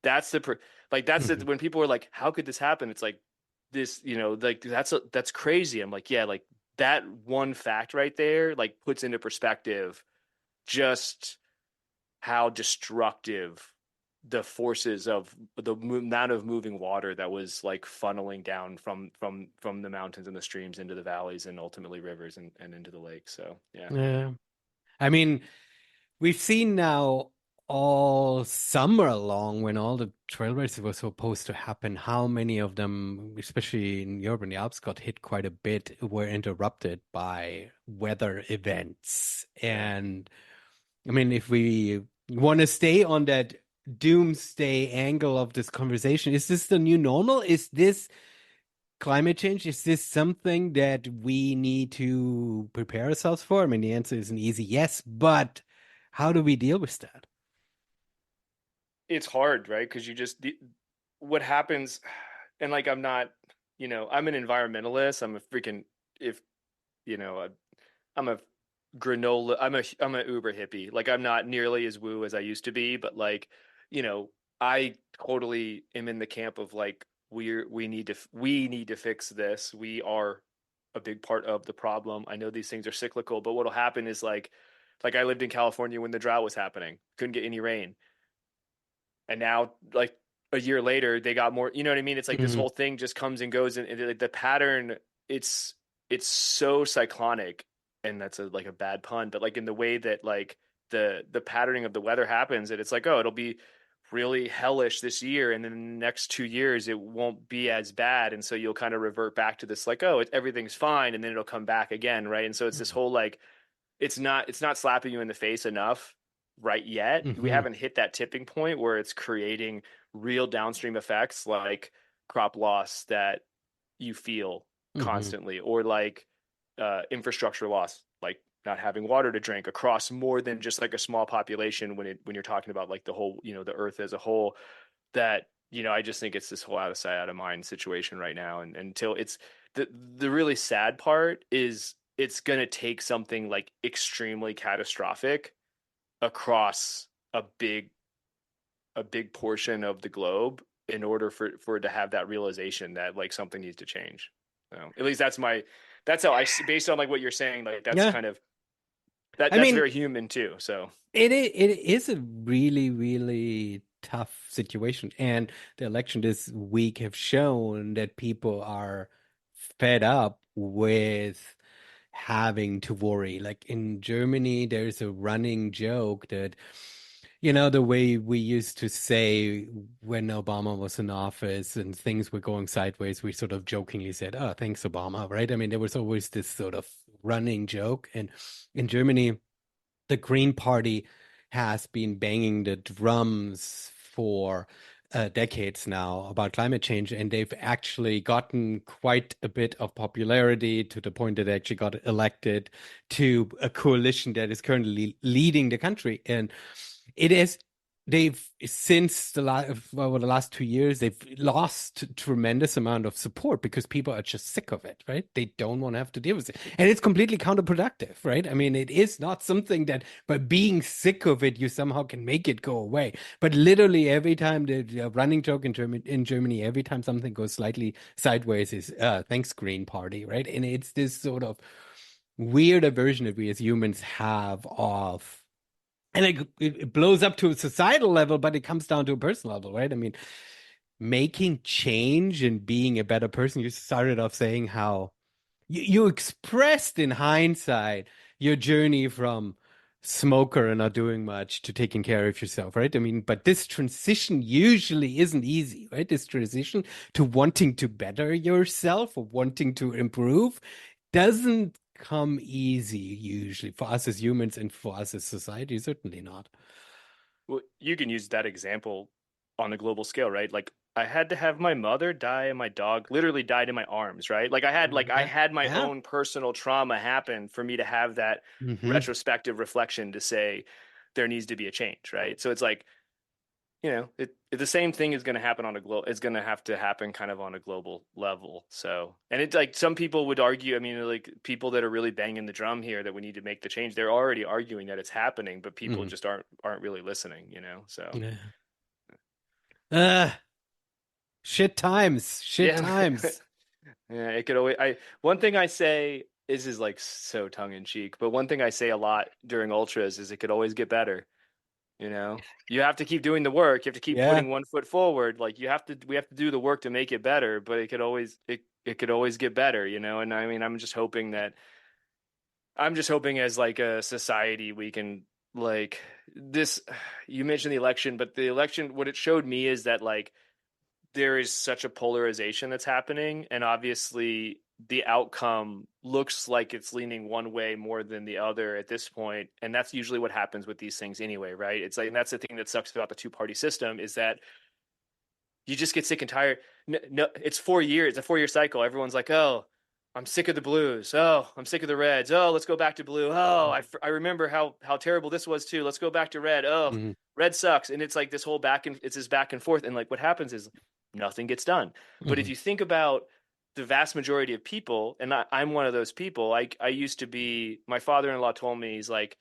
that's that's the Mhm. when people are like, how could this happen? It's like this, like that's crazy. I'm like, yeah, like that one fact right there, like puts into perspective just how destructive the forces of the amount of moving water that was like funneling down from the mountains and the streams into the valleys and ultimately rivers and into the lakes. So yeah. Yeah. I mean, we've seen now all summer long when all the trail races were supposed to happen, how many of them, especially in Europe and the Alps, got hit quite a bit, were interrupted by weather events. Yeah. And I mean, if we want to stay on that doomsday angle of this conversation, is this the new normal? Is this climate change? Is this something that we need to prepare ourselves for? I mean, the answer is an easy yes, but how do we deal with that? It's hard, right? Because what happens, and like I'm not, I'm an environmentalist. I'm a freaking if you know, I'm a granola. I'm a Uber hippie. Like I'm not nearly as woo as I used to be, but like, you know, I totally am in the camp of like we need to fix this. We are a big part of the problem. I know these things are cyclical, but what'll happen is like I lived in California when the drought was happening. Couldn't get any rain. And now like a year later they got more, you know what I mean? It's like this Mhm, whole thing just comes and goes, and like the pattern, it's it's so cyclonic, and that's like a bad pun, but like in the way that like the patterning of the weather happens, and it's like, oh, it'll be really hellish this year, and then the next 2 years it won't be as bad, and so you'll kind of revert back to this like, oh, everything's fine, and then it'll come back again, right? And so it's this whole like it's not slapping you in the face enough right yet. We mhm, haven't hit that tipping point where it's creating real downstream effects like crop loss that you feel mhm, constantly, or like infrastructure loss, like not having water to drink across more than just like a small population when you're talking about like the whole, the earth as a whole. That, I just think it's this whole out of sight out of mind situation right now, and until it's the really sad part is it's going to take something like extremely catastrophic across a big portion of the globe in order for it to have that realization that like something needs to change. So at least that's how based on like what you're saying, like that's yeah. kind of that I that's mean, very human too. So it is a really, really tough situation. And the election this week have shown that people are fed up with having to worry. Like in Germany, there's a running joke that, the way we used to say when Obama was in office and things were going sideways, we sort of jokingly said, "Oh, thanks, Obama," right? I mean, there was always this sort of running joke. And in Germany, the Green Party has been banging the drums for decades now about climate change, and they've actually gotten quite a bit of popularity to the point that they actually got elected to a coalition that is currently leading the country. And it is they've since the last 2 years they've lost tremendous amount of support because people are just sick of it, right? They don't want to have to deal with it, and it's completely counterproductive, right? I mean, it is not something that by being sick of it you somehow can make it go away. But literally every time the running joke in Germany, every time something goes slightly sideways is thanks Green Party, right? And it's this sort of weird aversion that we as humans have of, and it blows up to a societal level, but it comes down to a personal level, right? I mean, making change and being a better person. You started off saying how you expressed in hindsight your journey from smoker and not doing much to taking care of yourself, right? I mean, but this transition usually isn't easy, right? This transition to wanting to better yourself or wanting to improve doesn't come easy usually for us as humans and for us as society, certainly not. well, you can use that example on a global scale, right? Like I had to have my mother die and my dog literally died in my arms, right? Like I Yeah. had my Yeah. own personal trauma happen for me to have that Hmm. retrospective reflection to say, there needs to be a change, right? So it's like, the same thing is going to happen on a global, it's going to have to happen kind of on a global level. So, and it's like some people would argue, I mean, like people that are really banging the drum here that we need to make the change, they're already arguing that it's happening, but people Mhm. just aren't really listening. So, Yeah. Uh, shit times. Shit yeah. times. Yeah, it could always one thing I say is like so tongue in cheek, but one thing I say a lot during ultras is it could always get better. You have to keep doing the work. You have to keep Yeah. putting one foot forward. Like we have to do the work to make it better, but it could always get better. And I mean, I'm just hoping as like a society we can like this you mentioned the election, but the election what it showed me is that like there is such a polarization that's happening, and obviously the outcome looks like it's leaning one way more than the other at this point, and that's usually what happens with these things anyway, right? It's like, and that's the thing that sucks about the two-party system is that you just get sick and tired. No, no, it's 4 years. It's a 4-year cycle. Everyone's like, oh, I'm sick of the Blues. Oh, I'm sick of the Reds. Oh, let's go back to blue. Oh, I remember how terrible this was too. Let's go back to red. Oh, Mhm. red sucks. And it's like this whole it's this back and forth. And like what happens is nothing gets done. But if Mhm. you think about the vast majority of people, and I'm one of those people, I used to be, my father-in-law told me, he's like,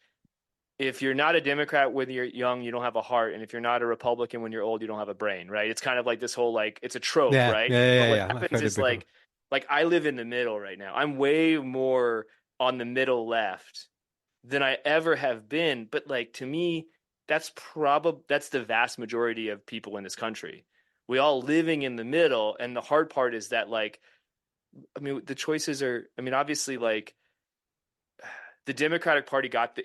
if you're not a Democrat when you're young, you don't have a heart, and if you're not a Republican when you're old, you don't have a brain, right? It's kind of like this whole like it's a trope, Yeah. right? Yeah. But Yeah. what Yeah. I've happens heard it is before. like I live in the middle right now. I'm way more on the middle left than I ever have been, but like to me, that's the vast majority of people in this country. We all living in the middle, and the hard part is that like I mean the choices are I mean obviously like the Democratic Party got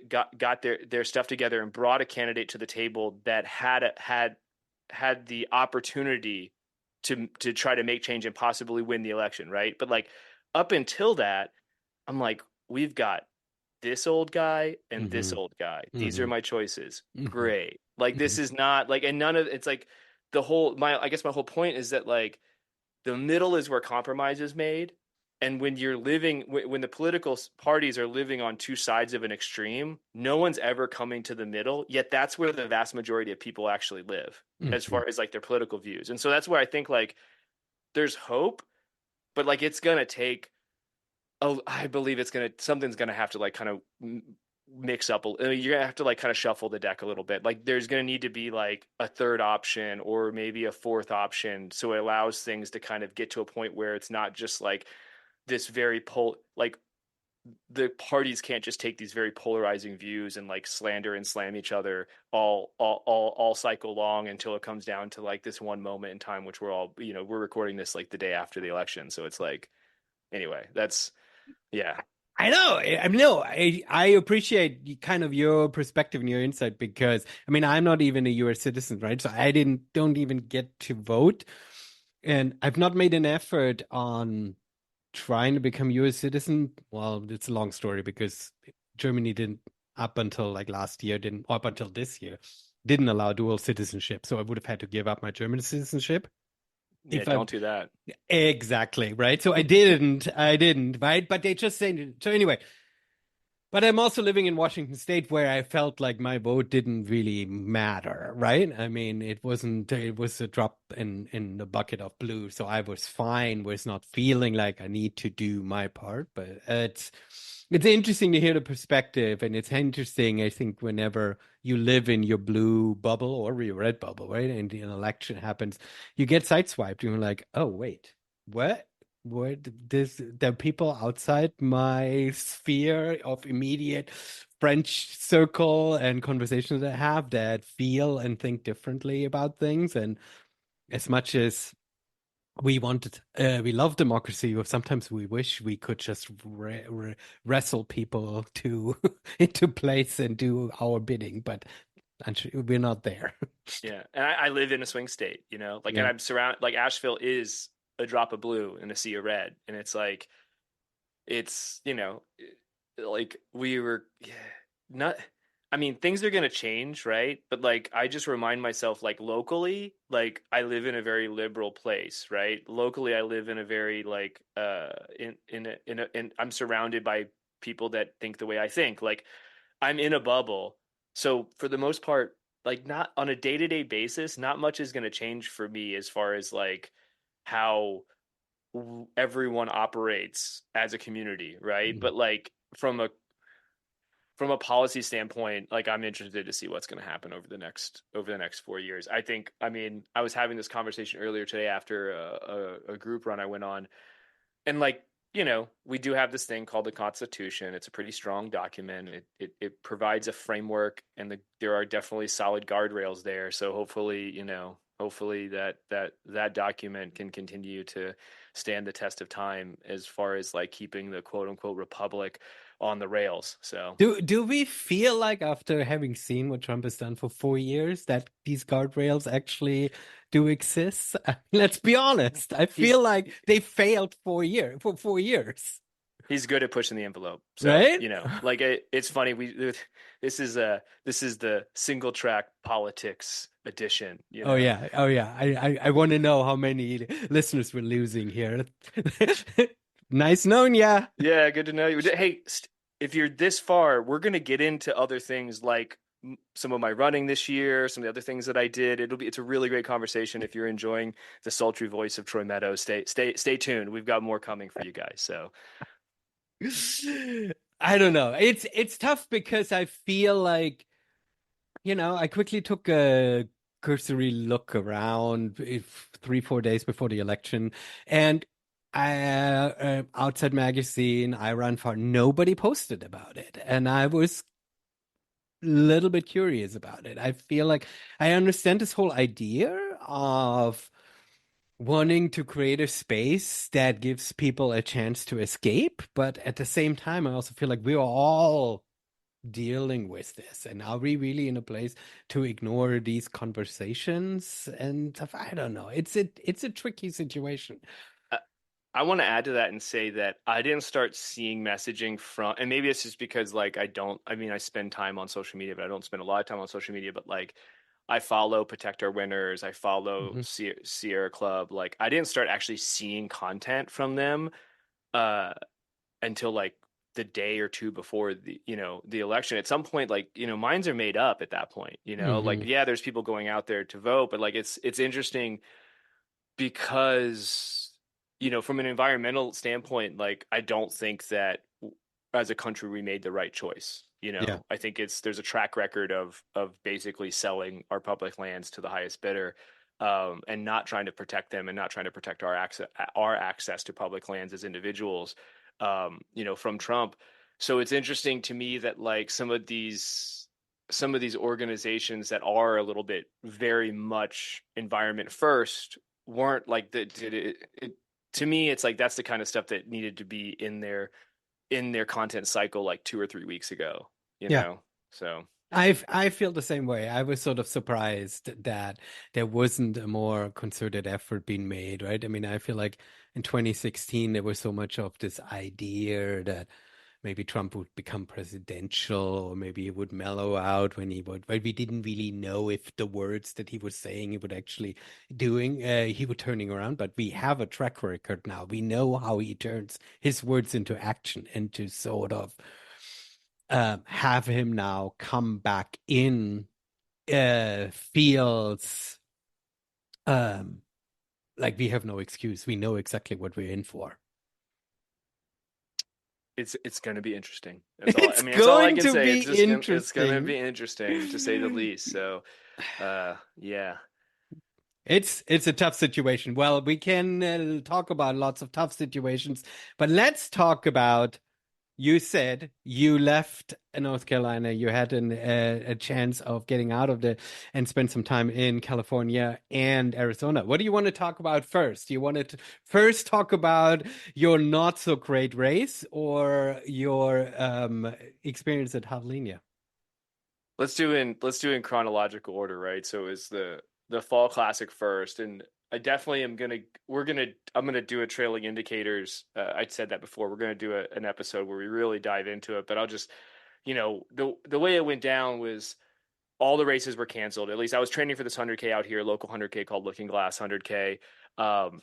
their stuff together and brought a candidate to the table that had the opportunity to try to make change and possibly win the election, right? But like up until that, I'm like, we've got this old guy and this Hmm. old guy. These are Hmm. my choices. Hmm. Great. Like Hmm. this is not like, and none of it's like the whole my I guess my whole point is that like the middle is where compromise is made. And when you're living, when the political parties are living on two sides of an extreme, no one's ever coming to the middle. Yet that's where the vast majority of people actually live, as Hmm. far as like their political views. And so that's where I think like there's hope, but like it's gonna take. Oh, I believe something's gonna have to like kind of mix up. You're gonna have to like kind of shuffle the deck a little bit. Like there's gonna need to be like a third option or maybe a fourth option, so it allows things to kind of get to a point where it's not just like this very like the parties can't just take these very polarizing views and like slander and slam each other all cycle long until it comes down to like this one moment in time, which we're recording this like the day after the election, so it's like anyway, that's yeah. I know. I mean, no, I appreciate kind of your perspective and your insight because I mean, I'm not even a US citizen, right? So I don't even get to vote. And I've not made an effort on trying to become US citizen. Well, it's a long story because Germany didn't up until like last year, didn't up until this year, didn't allow dual citizenship. So I would have had to give up my German citizenship Yeah, if I don't do that. exactly, right? So I didn't, right? But they just saying so anyway. But I'm also living in Washington State where I felt like my vote didn't really matter, right? I mean, it was a drop in the bucket of blue. So I was fine, was not feeling like I need to do my part. But it's interesting to hear the perspective. And it's interesting, I think, whenever you live in your blue bubble or your red bubble, right? And an election happens, you get sideswiped. You're like, oh, wait, what? There are people outside my sphere of immediate French circle and conversations that I have that feel and think differently about things. And as much as we love democracy, or sometimes we wish we could just wrestle people to into place and do our bidding, but we're not there. Yeah, and I live in a swing state, like, and Yeah. I'm surrounded. Like Asheville is a drop of blue in a sea of red, and it's like it's like we were not. I mean, things are gonna change, right? But like, I just remind myself, like locally, like I live in a very liberal place, right? Locally, I live in a very like in I'm surrounded by people that think the way I think. Like I'm in a bubble, So for the most part, like not on a day-to-day basis, not much is going to change for me as far as like how everyone operates as a community, right? Mhm. But like from a policy standpoint, like I'm interested to see what's going to happen over the next 4 years. I think, I mean, I was having this conversation earlier today after a group run I went on, and like we do have this thing called the Constitution. It's a pretty strong document. It provides a framework, and there are definitely solid guardrails there. So hopefully, hopefully that document can continue to stand the test of time as far as like keeping the quote unquote republic on the rails. So Do we feel like after having seen what Trump has done for 4 years that these guardrails actually do exist? Let's be honest. I feel he's like they failed for 4 years, he's good at pushing the envelope. So, right? like it's funny. This is the single track politics edition. Oh yeah, oh yeah. I want to know how many listeners we're losing here. Nice knowing ya. Yeah, good to know you. Hey, if you're this far, we're gonna get into other things like some of my running this year, some of the other things that I did. It's a really great conversation. If you're enjoying the sultry voice of Troy Meadows, stay tuned. We've got more coming for you guys. So I don't know. It's tough because I feel like, I quickly took a cursory look around if 3, 4 days before the election, and Outside Magazine, I Run Far, nobody posted about it, and I was a little bit curious about it. I feel like I understand this whole idea of wanting to create a space that gives people a chance to escape, but at the same time, I also feel like we're all dealing with this. And are we really in a place to ignore these conversations and stuff? I don't know. It's a tricky situation. uh, I want to add to that and say that I didn't start seeing messaging from, and maybe it's just because like I mean, I spend time on social media, but I don't spend a lot of time on social media. But like, I follow Protect Our Winners, I follow Mhm. Sierra Club. Like, I didn't start actually seeing content from them uh, until like the day or two before the election. At some point, like minds are made up at that point. Like Hmm. yeah, there's people going out there to vote, but like it's interesting because from an environmental standpoint, like I don't think that as a country we made the right choice. Yeah. I think there's a track record of basically selling our public lands to the highest bidder, and not trying to protect them and not trying to protect our access to public lands as individuals, from Trump. So it's interesting to me that like some of these organizations that are a little bit very much environment first weren't like to me it's like that's the kind of stuff that needed to be in their content cycle like 2 or 3 weeks ago, you Yeah. know so I feel the same way. I was sort of surprised that there wasn't a more concerted effort being made, right? I mean, I feel like in 2016 there was so much of this idea that maybe Trump would become presidential, or maybe he would mellow out when he would, but we didn't really know if the words that he was saying he would actually he would turning around. But we have a track record now. We know how he turns his words into action and to sort of have him now come back in feels um, like we have no excuse. We know exactly what we're in for. it's going to be interesting. It's That's all I going can to say. be It's gonna interesting. be interesting to say the least. So yeah. It's a tough situation. Well, we can talk about lots of tough situations, but let's talk about. You said you left North Carolina. You had a chance of getting out of the and spend some time in California and Arizona. What do you want to talk about first? Do you want to first talk about your not so great race or your experience at Javelinia? Let's do in chronological order, right? So is the fall classic first, and I definitely am gonna I'm gonna do a trailing indicators. I said that before. We're gonna do an episode where we really dive into it, but I'll just the way it went down was all the races were canceled. At least I was training for this 100K out here, local 100K called Looking Glass 100K.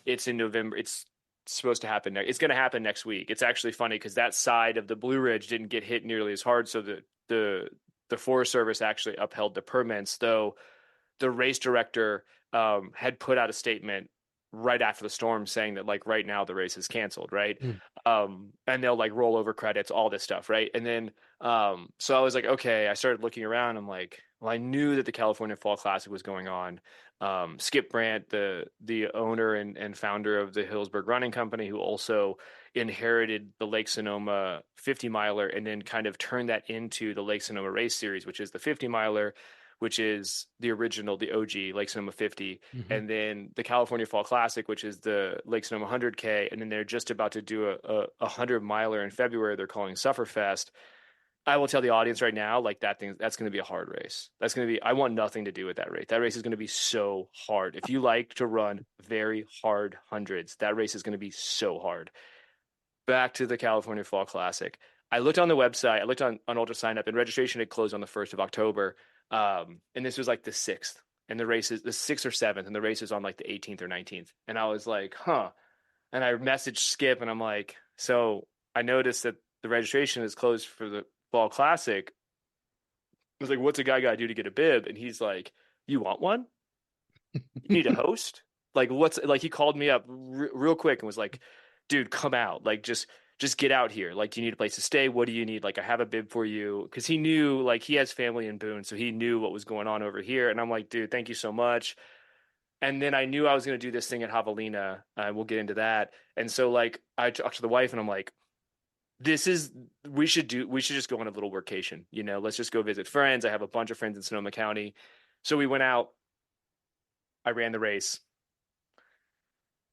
It's in November. It's supposed to happen. It's going to happen next week. It's actually funny because that side of the Blue Ridge didn't get hit nearly as hard. So the the Forest Service actually upheld the permits, though the race director had put out a statement right after the storm saying that like right now the race is canceled, right? Mm. And they'll like roll over credits, all this stuff, right? And then so I was like, okay, I started looking around. I'm like, well, I knew that the California Fall Classic was going on. Skip Brandt, the owner and founder of the Hillsburg Running Company, who also inherited the Lake Sonoma 50 miler and then kind of turned that into the Lake Sonoma Race Series, which is the 50 miler, which is the original, the OG Lake Sonoma 50, Hmm. and then the California Fall Classic, which is the Lake Sonoma 100K, and then they're just about to do a 100 miler in February. They're calling Sufferfest. I will tell the audience right now, like that thing, that's going to be a hard race. That's going to be, I want nothing to do with that race. That race is going to be so hard. If you like to run very hard hundreds, that race is going to be so hard. Back to the California Fall Classic. I looked on the website, I looked on Ultra Sign Up, and registration had closed on the 1st of October. And this was like the 6th, and the race is the 6th or 7th, and the race is on like the 18th or 19th. And I was like, huh. And I messaged Skip, and I'm like, so I noticed that the registration is closed for the Fall Classic. I was like, what's a guy got to do to get a bib? And he's like, you want one? You need a host? Like, what's like, he called me up real quick and was like, dude, come out. Like, just get out here. Like, do you need a place to stay? What do you need? Like, I have a bib for you. Cause he knew, like, he has family in Boone. So he knew what was going on over here. And I'm like, dude, thank you so much. And then I knew I was going to do this thing at Javelina. We'll get into that. And so, like, I talked to the wife and I'm like, this is we should just go on a little workation, let's just go visit friends. I have a bunch of friends in Sonoma County. So we went out, I ran the race.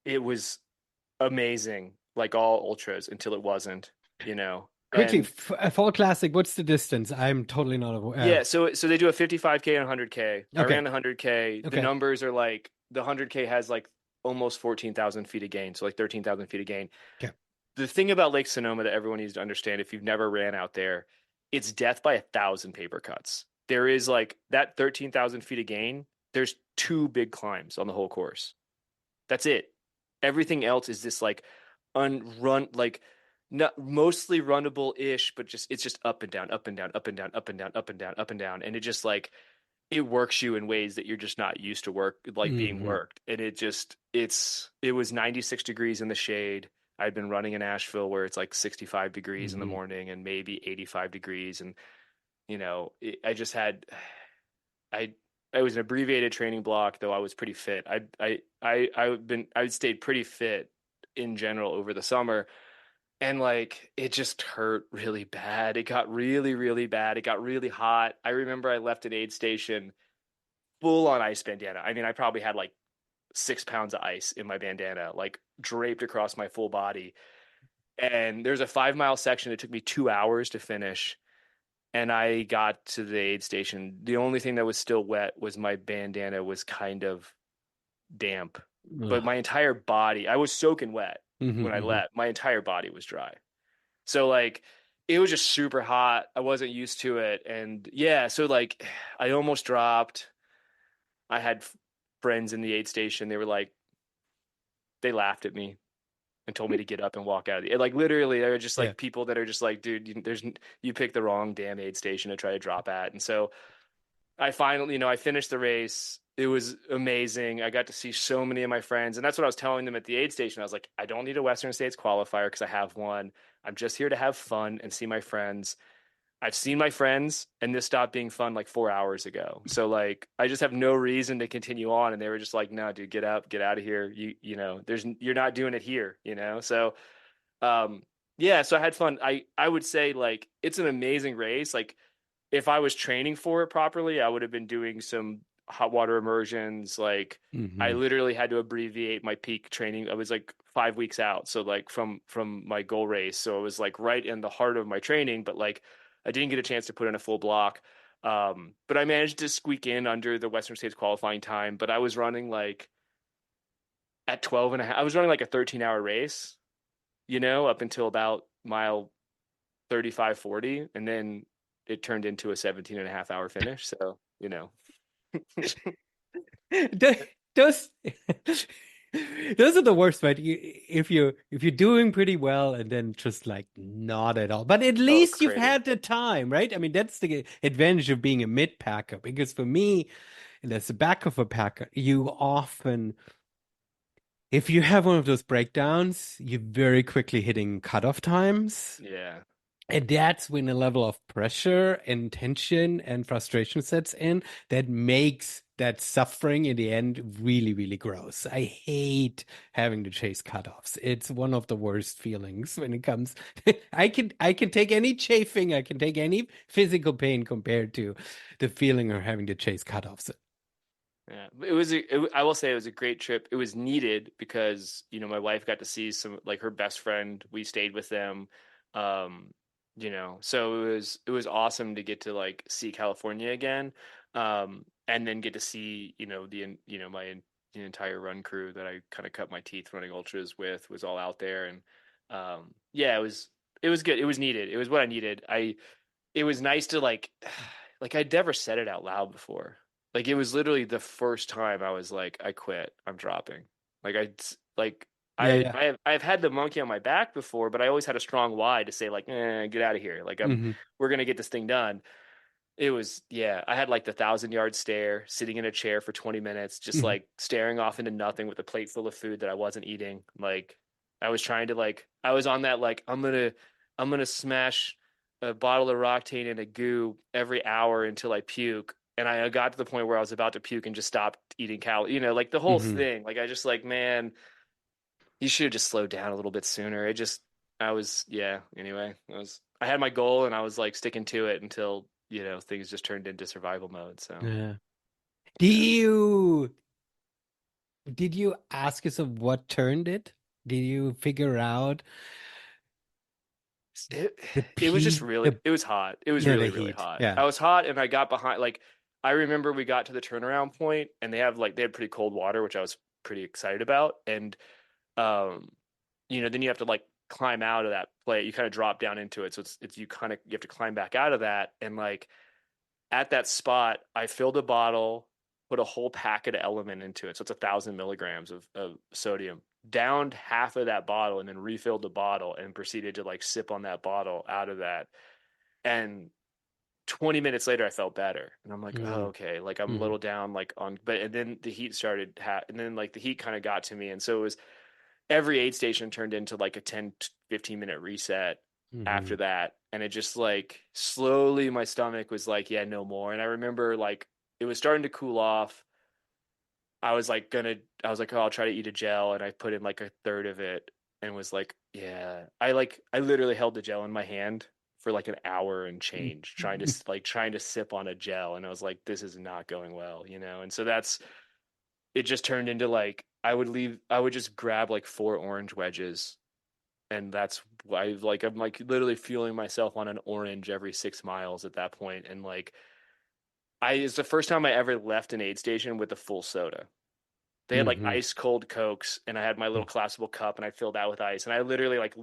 It was amazing, like all ultras until it wasn't. Quickly, And a fall classic, what's the distance? I'm totally not aware. yeah, so they do a 55K and 100K. I Okay. ran the 100K. The Okay. numbers are like the 100K has like almost 14,000 feet of gain, so like 13,000 feet of gain. Okay. The thing about Lake Sonoma that everyone needs to understand, if you've never ran out there, it's death by 1,000 paper cuts. There is like that 13,000 feet of gain. There's two big climbs on the whole course. That's it. Everything else is this like unrun, like not mostly runnable ish, but just it's just up and down, up and down, up and down, up and down, up and down, up and down, and it just like it works you in ways that you're just not used to like being Hmm. worked. And it was 96 degrees in the shade. I'd been running in Asheville where it's like 65 degrees in the Hmm. morning and maybe 85 degrees. And, I just had, I, I was an abbreviated training block, though I was pretty fit. I stayed pretty fit in general over the summer. And like it just hurt really bad. It got really, really bad. It got really hot. I remember I left an aid station full on ice bandana. I mean, I probably had like 6 pounds of ice in my bandana, like draped across my full body. And there's a 5 mile section. It took me 2 hours to finish. And I got to the aid station. The only thing that was still wet was my bandana was kind of damp, but my entire body, I was soaking wet when I Hmm. left. My entire body was dry. So like it was just super hot. I wasn't used to it. And yeah, so like I almost dropped. I had friends in the aid station. They were like, they laughed at me and told me to get up and walk out of the like literally they're just Yeah. like people that are just like, dude, you picked the wrong damn aid station to try to drop at. And so I finally, I finished the race. It was amazing. I got to see so many of my friends. And that's what I was telling them at the aid station. I was like, I don't need a Western States qualifier because I have one. I'm just here to have fun and see my friends. I've seen my friends and this stopped being fun like 4 hours ago. So like I just have no reason to continue on. And they were just like, no, dude, get up, get out of here. You're not doing it here. So um yeah, so I had fun. I would say like it's an amazing race. Like if I was training for it properly, I would have been doing some hot water immersions. Like I Hmm. literally had to abbreviate my peak training. I was like 5 weeks out. So like from my goal race. So it was like right in the heart of my training, but like I didn't get a chance to put in a full block. But I managed to squeak in under the Western States qualifying time. But I was running like at 12 and a half. I was running like a 13-hour race, up until about mile 35, 40. And then it turned into a 17 and a half hour finish. So, Do- Does Those are the worst, but if you're doing pretty well and then just like not at all. But at Oh, least you've crater. had the time, right? I mean, that's the advantage of being a mid packer. Because for me, and as the back of a packer, you often, if you have one of those breakdowns, you're very quickly hitting cutoff times. Yeah. And that's when a level of pressure and tension and frustration sets in that makes that suffering in the end really, really gross. I hate having to chase cutoffs. It's one of the worst feelings when it comes. I can take any chafing, I can take any physical pain compared to the feeling of having to chase cutoffs. Yeah, it was I will say it was a great trip. It was needed because, my wife got to see some like her best friend. We stayed with them. Um, so it was awesome to get to like see California again. And then get to see, the entire run crew that I kind of cut my teeth running ultras with was all out there. And yeah, it was good. It was needed. It was what I needed. It was nice to like I'd never said it out loud before. Like it was literally the first time I was like, I quit. I'm dropping. Like I like Yeah, I yeah. I've had the monkey on my back before, but I always had a strong why to say like, get out of here. Like Hmm. we're gonna get this thing done. It was, yeah, I had like the 1,000 yard stare, sitting in a chair for 20 minutes, just Hmm. like staring off into nothing with a plate full of food that I wasn't eating. Like I was trying to like I was on that like I'm gonna smash a bottle of Roctane in a goo every hour until I puke. And I got to the point where I was about to puke and just stopped eating like the whole Hmm. thing. Like I just like, man, you should have just slowed down a little bit sooner. I was, yeah, anyway, I had my goal and I was like sticking to it until, things just turned into survival mode. So, Yeah. Do yeah. you did you ask yourself what turned it? Did you figure out It, the it was just peak, really, the it was hot. It was yeah, the really, really heat? hot. Yeah. I was hot and I got behind, like, I remember we got to the turnaround point and they had pretty cold water, which I was pretty excited about. And, um, then you have to like climb out of that plate. You kind of drop down into it. So you have to climb back out of that. And like, at that spot, I filled a bottle, put a whole packet of element into it. So it's 1,000 milligrams of sodium, downed half of that bottle and then refilled the bottle and proceeded to like sip on that bottle out of that. And 20 minutes later, I felt better. And I'm like, oh, Mm-hmm. okay. Like I'm a little down, like and then the heat and then like the heat kind of got to me. And so it was every aid station turned into like a 10 15 minute reset Mm-hmm. after that, and it just like slowly my stomach was like, yeah, no more. And I remember like it was starting to cool off. I was like, oh, I'll try to eat a gel, and I put in like a third of it and was like, yeah, I literally held the gel in my hand for like an hour and change trying to sip on a gel, and I was like, this is not going well, and so that's it. Just turned into like I would just grab like four orange wedges, and that's why I'm like literally fueling myself on an orange every 6 miles at that point. And like it's the first time I ever left an aid station with a full soda. They had like Mm-hmm. ice cold Cokes, and I had my little collapsible cup, and I filled that with ice. And I literally like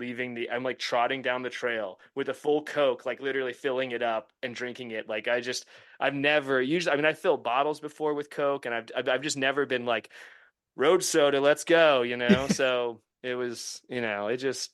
I'm like trotting down the trail with a full Coke, like literally filling it up and drinking it. Like I've never usually, I mean, I filled bottles before with Coke, and I've just never been like road soda, let's go, So it was, it just,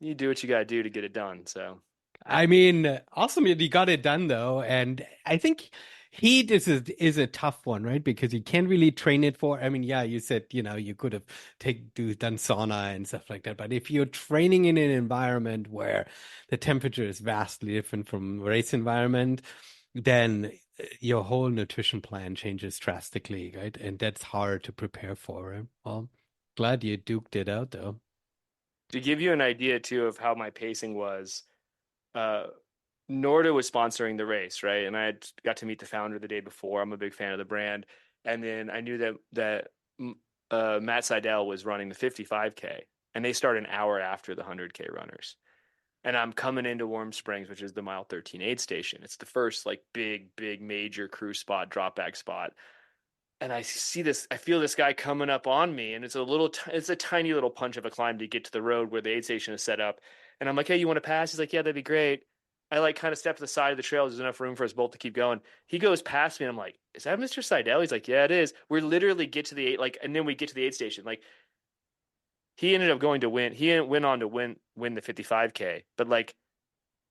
you do what you got to do to get it done. So, I mean, awesome. You got it done though, and I think heat is a tough one, right? Because you can't really train it for. I mean, yeah, you said you could have done sauna and stuff like that, but if you're training in an environment where the temperature is vastly different from race environment, then your whole nutrition plan changes drastically, right? And that's hard to prepare for. Right? Well, glad you duked it out though. to give you an idea too of how my pacing was, uh, Norda was sponsoring the race, right? And I had got to meet the founder the day before. I'm a big fan of the brand, and then I knew that Matt Seidel was running the 55K, and they start an hour after the 100K runners. And I'm coming into Warm Springs, which is the mile 13 aid station. It's the first like big major crew spot, drop back spot. And I feel this guy coming up on me, and it's a tiny little punch of a climb to get to the road where the aid station is set up. And I'm like, hey, you want to pass? He's like, yeah, that'd be great. I like kind of step to the side of the trail. There's enough room for us both to keep going. He goes past me, and I'm like, is that Mr. Seidel? He's like, yeah, it is. We're literally get to the aid, like, and then we get to the aid station. Like, he ended up going to win. He went on to win the 55K, but like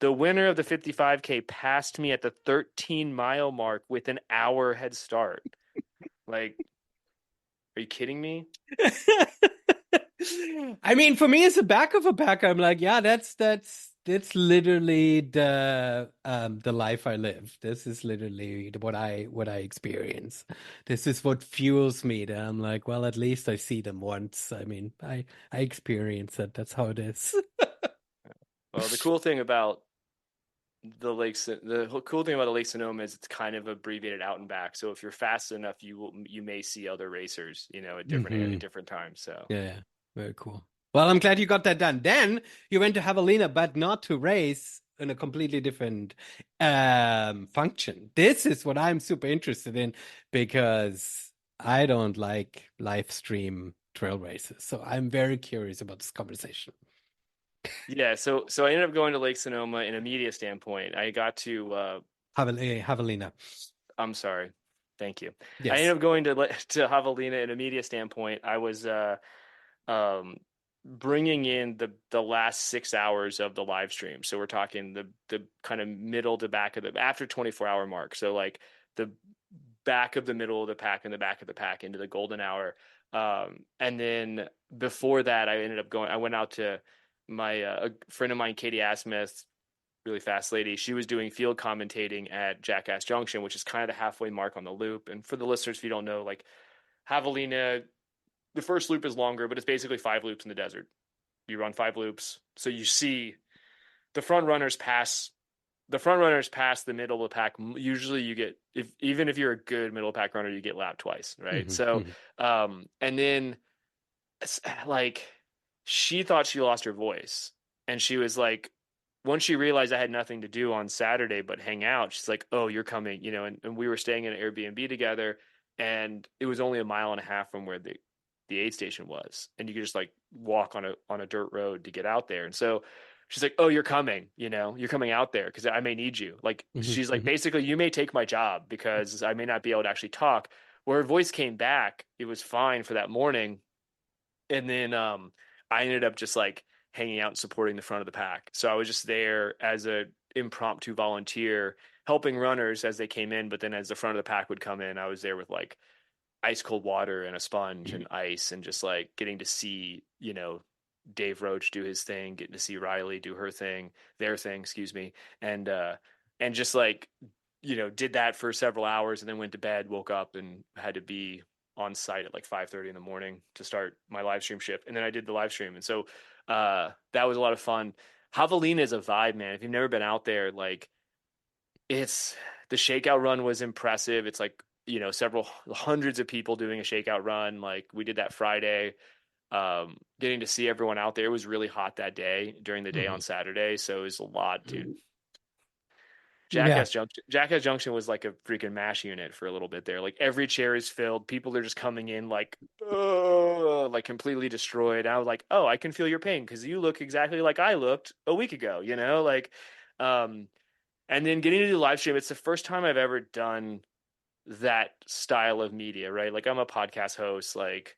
the winner of the 55K passed me at the 13-mile mark with an hour head start. Like, are you kidding me? I mean, for me as a back of a packer, I'm like, yeah, that's literally the life I live. This is literally what I experience. This is what fuels me. That I'm like, well, at least I see them once. I mean, I experience it. That's how it is. Well, the cool thing about the cool thing about the Lake Sonoma is it's kind of abbreviated out and back. So if you're fast enough, you may see other racers, at Hmm. different times. So Yeah, yeah, very cool. Well, I'm glad you got that done. Then you went to Javelina, but not to race in a completely different function. This is what I'm super interested in because I don't like live stream trail races. So I'm very curious about this conversation. yeah, so I ended up going to Lake Sonoma in a media standpoint. I got to Javelina. I'm sorry. Thank you. I ended Yes. up going to Javelina in a media standpoint. I was um, bringing in the last 6 hours of the live stream. So we're talking the kind of middle to back of the after 24-hour mark. So like the back of the middle of the pack and the back of the pack into the golden hour. And then before that, I went out to my a friend of mine, Katie Asmith, really fast lady. She was doing field commentating at Jackass Junction, which is kind of the halfway mark on the loop. And for the listeners, if you don't know, like Javelina, the first loop is longer, but it's basically 5 loops in the desert. You run 5 loops, so you see the front runners pass. The front runners pass the middle of the pack. Usually, you get if even if you're a good middle pack runner, you get lapped twice, right? Hmm. So, Hmm. and then like she thought she lost her voice, and she was like, once she realized I had nothing to do on Saturday but hang out, she's like, "Oh, you're coming," and we were staying in an Airbnb together, and it was only a mile and a half from where the aid station was, and you could just like walk on a dirt road to get out there. And so she's like, "Oh, you're coming, you're coming out there because I may need you." Like Hmm. she's like, Hmm. basically, you may take my job because I may not be able to actually talk. Where her voice came back, it was fine for that morning, and then I ended up just like hanging out and supporting the front of the pack. So I was just there as a impromptu volunteer, helping runners as they came in. But then as the front of the pack would come in, I was there with like ice cold water and a sponge and ice, and just like getting to see Dave Roach do his thing, getting to see Riley do their thing, excuse me, and just like did that for several hours, and then went to bed, woke up, and had to be on site at like 5:30 in the morning to start my live stream shift. And then I did the live stream. And so that was a lot of fun. Javelina is a vibe, man. If you've never been out there, like it's the shakeout run was impressive. It's like, several hundreds of people doing a shakeout run. Like we did that Friday. Getting to see everyone out there. It was really hot that day during the day Hmm. on Saturday. So it was a lot, dude. Yeah. Jackass Junction was like a freaking mash unit for a little bit there. Like every chair is filled. People are just coming in like completely destroyed. I was like, oh, I can feel your pain because you look exactly like I looked a week ago, like, um, and then getting to do live stream. It's the first time I've ever done that style of media, right? Like I'm a podcast host, like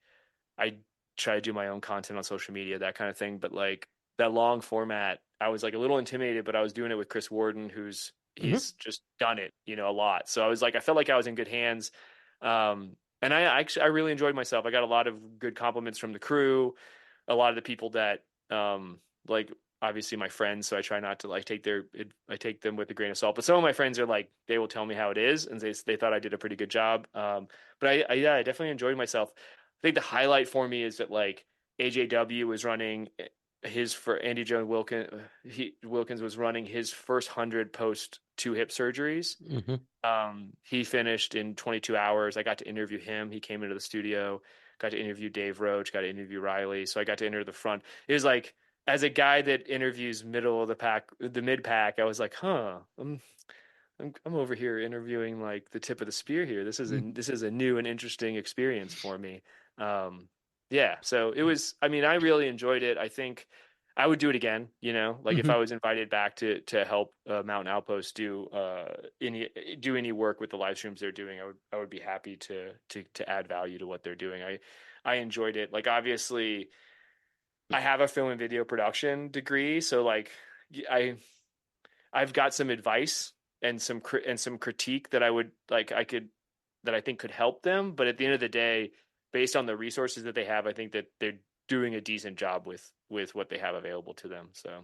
I try to do my own content on social media, that kind of thing. But like that long format, I was like a little intimidated, but I was doing it with Chris Warden, Hmm. he's just done it, a lot. So I was like, I felt like I was in good hands. And I really enjoyed myself. I got a lot of good compliments from the crew, a lot of the people that, like obviously my friends. So I try not to like I take them with a grain of salt, but some of my friends are like, they will tell me how it is. And they thought I did a pretty good job. But yeah, I definitely enjoyed myself. I think the highlight for me is that like AJW was running his for Andy Joe Wilkins. Wilkins was running his first 100 post 2 hip surgeries. Hmm. He finished in 22 hours. I got to interview him. He came into the studio. Got to interview Dave Roach. Got to interview Riley. So I got to enter the front. It was like as a guy that interviews middle of the pack, the mid pack. I was like, huh. I'm over here interviewing like the tip of the spear here. This is a new and interesting experience for me. Um, yeah, so it was. I mean, I really enjoyed it. I think I would do it again. Like if Hmm. I was invited back to help Mountain Outpost do any work with the live streams they're doing, I would be happy to add value to what they're doing. I enjoyed it. Like obviously I have a film and video production degree, so like I I've got some advice and some critique that I would like I could that I think could help them. But at the end of the day, based on the resources that they have, I think that they're doing a decent job with what they have available to them. So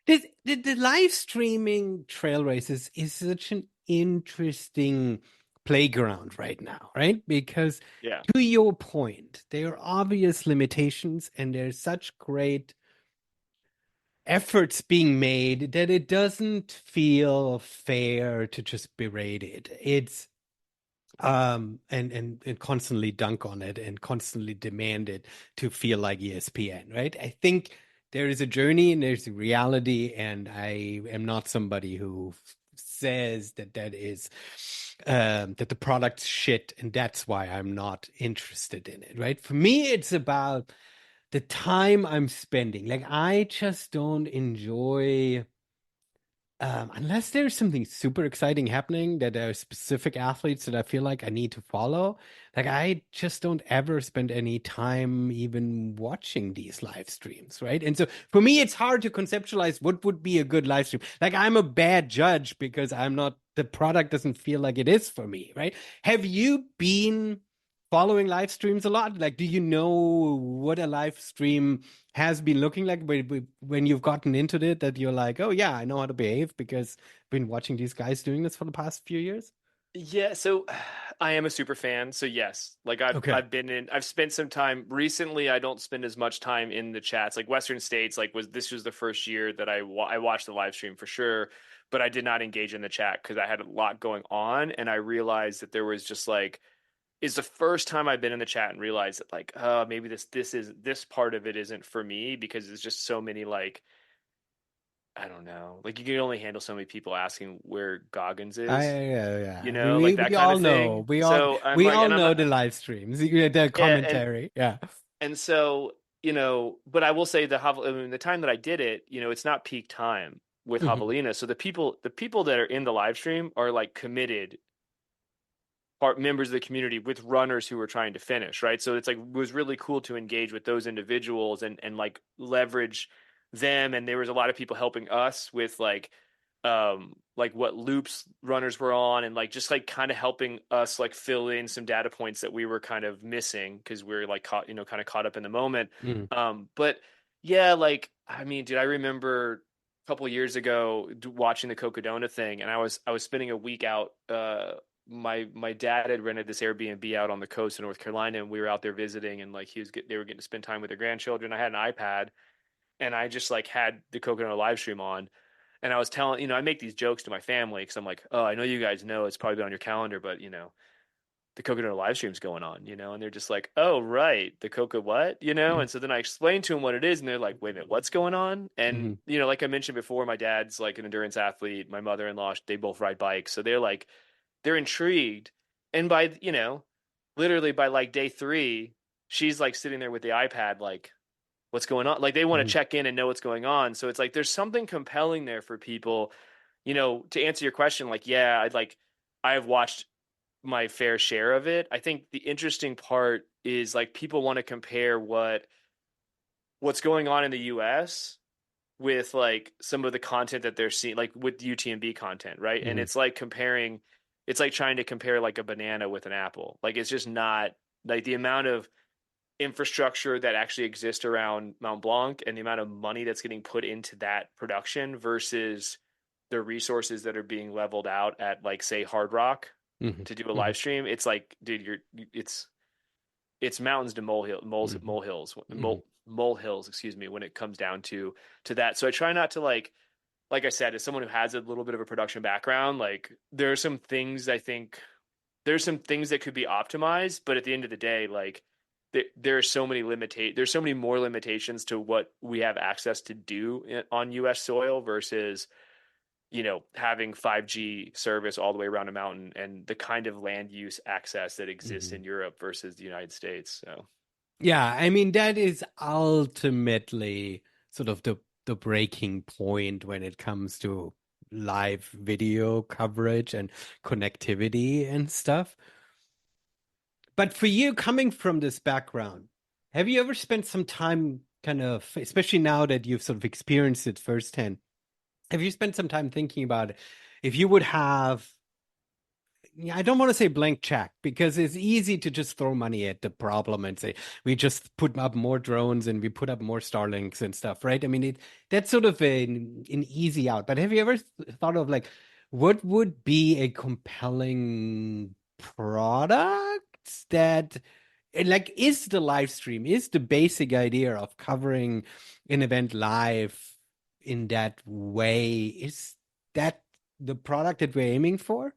The live streaming trail races is such an interesting playground right now, right? Because yeah. to your point, there are obvious limitations and there's such great efforts being made that it doesn't feel fair to just berate it. It's and constantly dunk on it and constantly demand it to feel like ESPN, right? I think there is a journey and there's a reality, and I am not somebody who says that that is that the product's shit and that's why I'm not interested in it, right? For me, it's about the time I'm spending. Like I just don't enjoy unless there's something super exciting happening that there are specific athletes that I feel like I need to follow, like I just don't ever spend any time even watching these live streams, right? And so for me, it's hard to conceptualize what would be a good live stream. Like I'm a bad judge because I'm not, the product doesn't feel like it is for me, right? Have you been following live streams a lot? Like, do you know what a live stream has been looking like when you've gotten into it that you're like, oh yeah, I know how to behave because I've been watching these guys doing this for the past few years? Yeah, so I am a super fan. So yes, like Okay. I've spent some time recently. I don't spend as much time in the chats. Like Western States, like was the first year that I watched the live stream for sure, but I did not engage in the chat because I had a lot going on, and I realized that there was just like is the first time I've been in the chat and realized that like maybe this part of it isn't for me because there's just so many like I don't know, like you can only handle so many people asking where Goggins I is, yeah, yeah. like that We kind all of know. thing. So I'm We like, all and I'm know the live streams, the yeah, commentary. Yeah. and so but I will say I mean, the time that I did it, it's not peak time with Hmm. Javelina. So the people that are in the live stream are like committed part members of the community with runners who were trying to finish, right? So it's like it was really cool to engage with those individuals and like leverage them. And there was a lot of people helping us with like what loops runners were on and like just like kind of helping us like fill in some data points that we were kind of missing because we are like caught, kind of caught up in the moment. Hmm. But yeah, like I mean, dude, I remember a couple years ago watching the Cocodona thing, and I was spending a week out my dad had rented this Airbnb out on the coast of North Carolina, and we were out there visiting, and like they were getting to spend time with their grandchildren. I had an iPad, and I just like had the Coconut live stream on, and I was telling, I make these jokes to my family because I'm like, oh, I know you guys know it's probably been on your calendar, but the Coconut live stream's going on, and they're just like, oh, right, the Coca what, and so then I explained to them what it is, and they're like, wait a minute, what's going on? And Hmm. like I mentioned before, my dad's like an endurance athlete, my mother-in-law, they both ride bikes, so they're intrigued. And by, literally by like day 3, she's like sitting there with the iPad, like, what's going on? Like they want to Hmm. check in and know what's going on. So it's like there's something compelling there for people, to answer your question, like, yeah, I've watched my fair share of it. I think the interesting part is like people want to compare what's going on in the US with like some of the content that they're seeing, like with UTMB content, right? And Hmm. it's like trying to compare like a banana with an apple. Like it's just not like the amount of infrastructure that actually exists around Mount Blanc and the amount of money that's getting put into that production versus the resources that are being leveled out at like say Hard Rock Hmm. to do a Hmm. live stream. It's like, dude, it's mountains to Hmm. Hmm. molehills, excuse me, when it comes down to that. So I try not to like I said, as someone who has a little bit of a production background, like there are some things I think there's some things that could be optimized, but at the end of the day, like there are there's so many more limitations to what we have access to do on US soil versus having 5G service all the way around a mountain and the kind of land use access that exists Hmm. in Europe versus the United States. So Yeah, I mean that is ultimately sort of the breaking point when it comes to live video coverage and connectivity and stuff. But for you, coming from this background, have you ever spent some time kind of, especially now that you've sort of experienced it firsthand, have you spent some time thinking about it? If you would have, yeah, I don't want to say blank check because it's easy to just throw money at the problem and say we just put up more drones and we put up more Starlinks and stuff, right? I mean, that's sort of an easy out. But have you ever thought of like what would be a compelling product that and like is the live stream, is the basic idea of covering an event live in that way, is that the product that we're aiming for?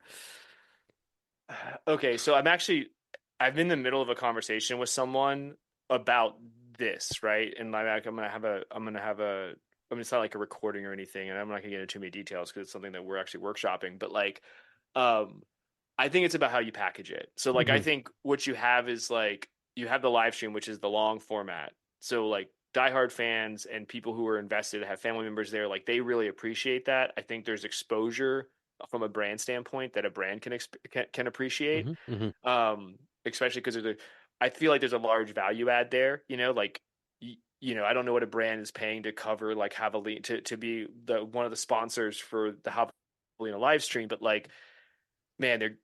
Okay, so I'm in the middle of a conversation with someone about this, right? And I mean, it's not like a recording or anything, and I'm not gonna get into too many details because it's something that we're actually workshopping. But like, um, I think it's about how you package it. So like, I Hmm. think what you have is like you have the live stream, which is the long format. So like diehard fans and people who are invested have family members there, like they really appreciate that. I think there's exposure from a brand standpoint that a brand can appreciate, Hmm. Hmm. um, especially because I feel like there's a large value add there. Like I don't know what a brand is paying to cover like Javelina to be the one of the sponsors for the Javelina live stream, but like man,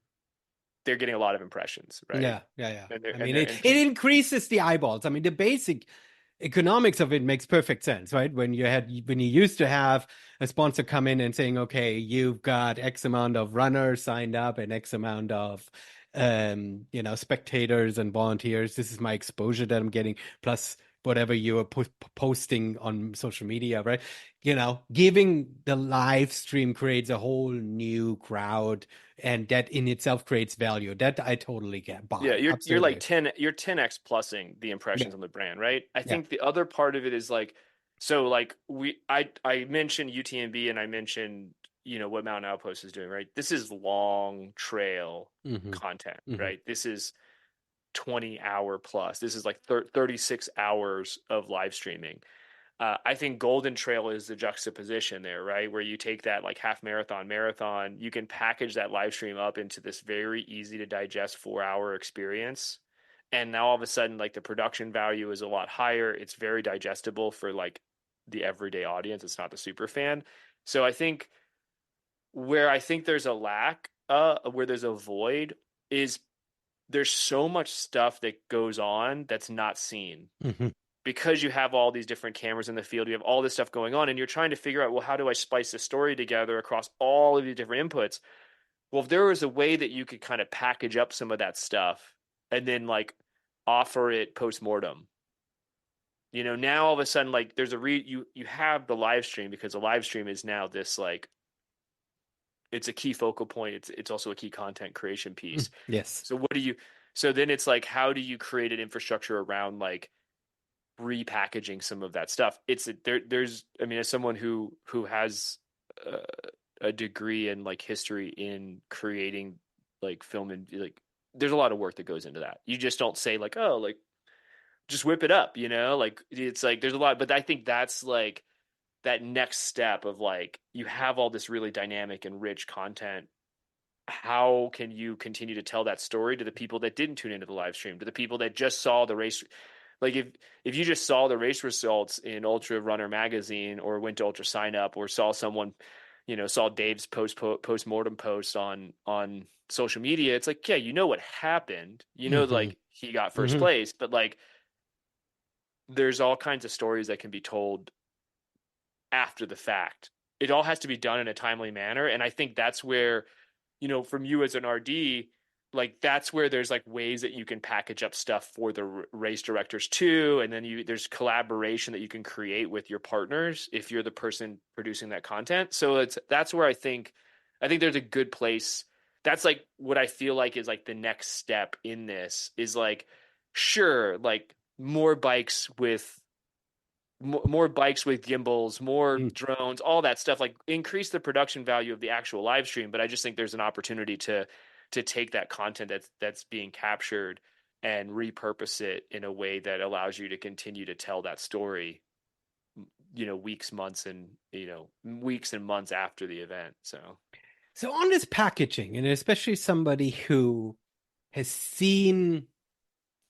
they're getting a lot of impressions, right? Yeah, yeah, yeah. And I they're and mean, they're it and it people. increases the eyeballs. I mean, the basic economics of it makes perfect sense, right? When you used to have a sponsor come in and saying, okay, you've got X amount of runners signed up and X amount of spectators and volunteers. This is my exposure that I'm getting, plus whatever you are posting on social media, right? Giving the live stream creates a whole new crowd, and that in itself creates value. That I totally get Yeah, by. you're like Absolutely. 10x plussing the Yeah. impressions on the brand, right? I Yeah. think the other part of it is like, so like I mentioned UTMB and I mentioned what Mountain Outpost is doing, right? This is long trail Hmm. content, Hmm. right? This is 20-hour plus. This is like 36 hours of live streaming. I think Golden Trail is the juxtaposition there, right? Where you take that like half marathon, you can package that live stream up into this very easy to digest 4-hour experience. And now all of a sudden, like the production value is a lot higher. It's very digestible for like the everyday audience. It's not the super fan. So I think there's a lack, where there's a void, is there's so much stuff that goes on that's not seen Hmm. because you have all these different cameras in the field, you have all this stuff going on, and you're trying to figure out, well, how do I splice the story together across all of the different inputs? Well, if there was a way that you could kind of package up some of that stuff and then like offer it post mortem, now all of a sudden, like there's you have the live stream because the live stream is now this like it's a key focal point. It's also a key content creation piece. Yes. So what do you? So then it's like, how do you create an infrastructure around like repackaging some of that stuff? There's I mean, as someone who has uh, a degree in like history in creating like film and like there's a lot of work that goes into that. You just don't say like, oh, like just whip it up, like it's like there's a lot, but I think that's like that next step of like you have all this really dynamic and rich content. How can you continue to tell that story to the people that didn't tune into the live stream, to the people that just saw the race? Like if you just saw the race results in Ultra Runner magazine or went to Ultra Sign Up or saw someone, saw Dave's post mortem post on social media, it's like, yeah, you know what happened. Hmm. Like he got first Hmm. place, but like there's all kinds of stories that can be told after the fact. It all has to be done in a timely manner. And I think that's where, from you as an RD, like that's where there's like ways that you can package up stuff for the race directors too. And then there's collaboration that you can create with your partners if you're the person producing that content. So that's where I think there's a good place. That's like what I feel like is like the next step in this is like, sure, like more bikes with gimbals, more drones, all that stuff, like increase the production value of the actual live stream. But I just think there's an opportunity to take that content that's being captured and repurpose it in a way that allows you to continue to tell that story, weeks and months after the event. So So on this packaging, and especially somebody who has seen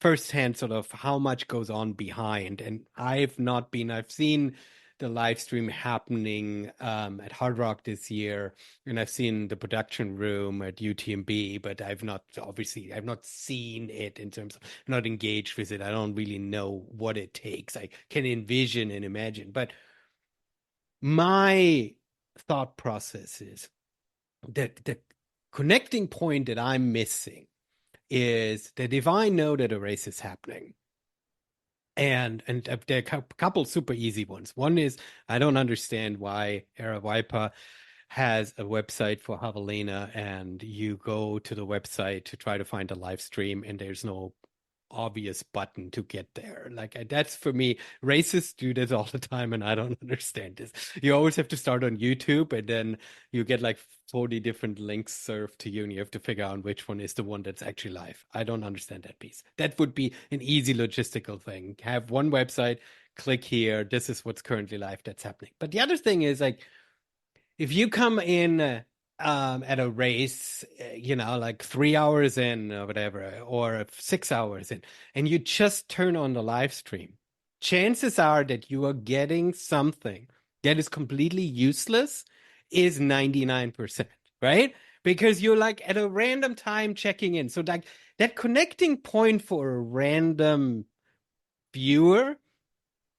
firsthand sort of how much goes on behind. And I've not been, I've seen the live stream happening at Hard Rock this year, and I've seen the production room at UTMB, but I've not seen it in terms of not engaged with it. I don't really know what it takes. I can envision and imagine, but my thought process is that the connecting point that I'm missing is that if I know that a race is happening, and there are a couple super easy ones. One is I don't understand why Aravaipa has a website for Javelina, and you go to the website to try to find a live stream, and there's no obvious button to get there. Like that's for me, racists do this all the time, and I don't understand this. You always have to start on YouTube, and then you get like 40 different links served to you, and you have to figure out which one is the one that's actually live. I don't understand that piece. That would be an easy logistical thing. Have one website, click here, this is what's currently live that's happening. But the other thing is like if you come in at a race, like 3 hours in or whatever, or 6 hours in, and you just turn on the live stream, chances are that you are getting something that is completely useless is 99%, right? Because you're like at a random time checking in. So like that connecting point for a random viewer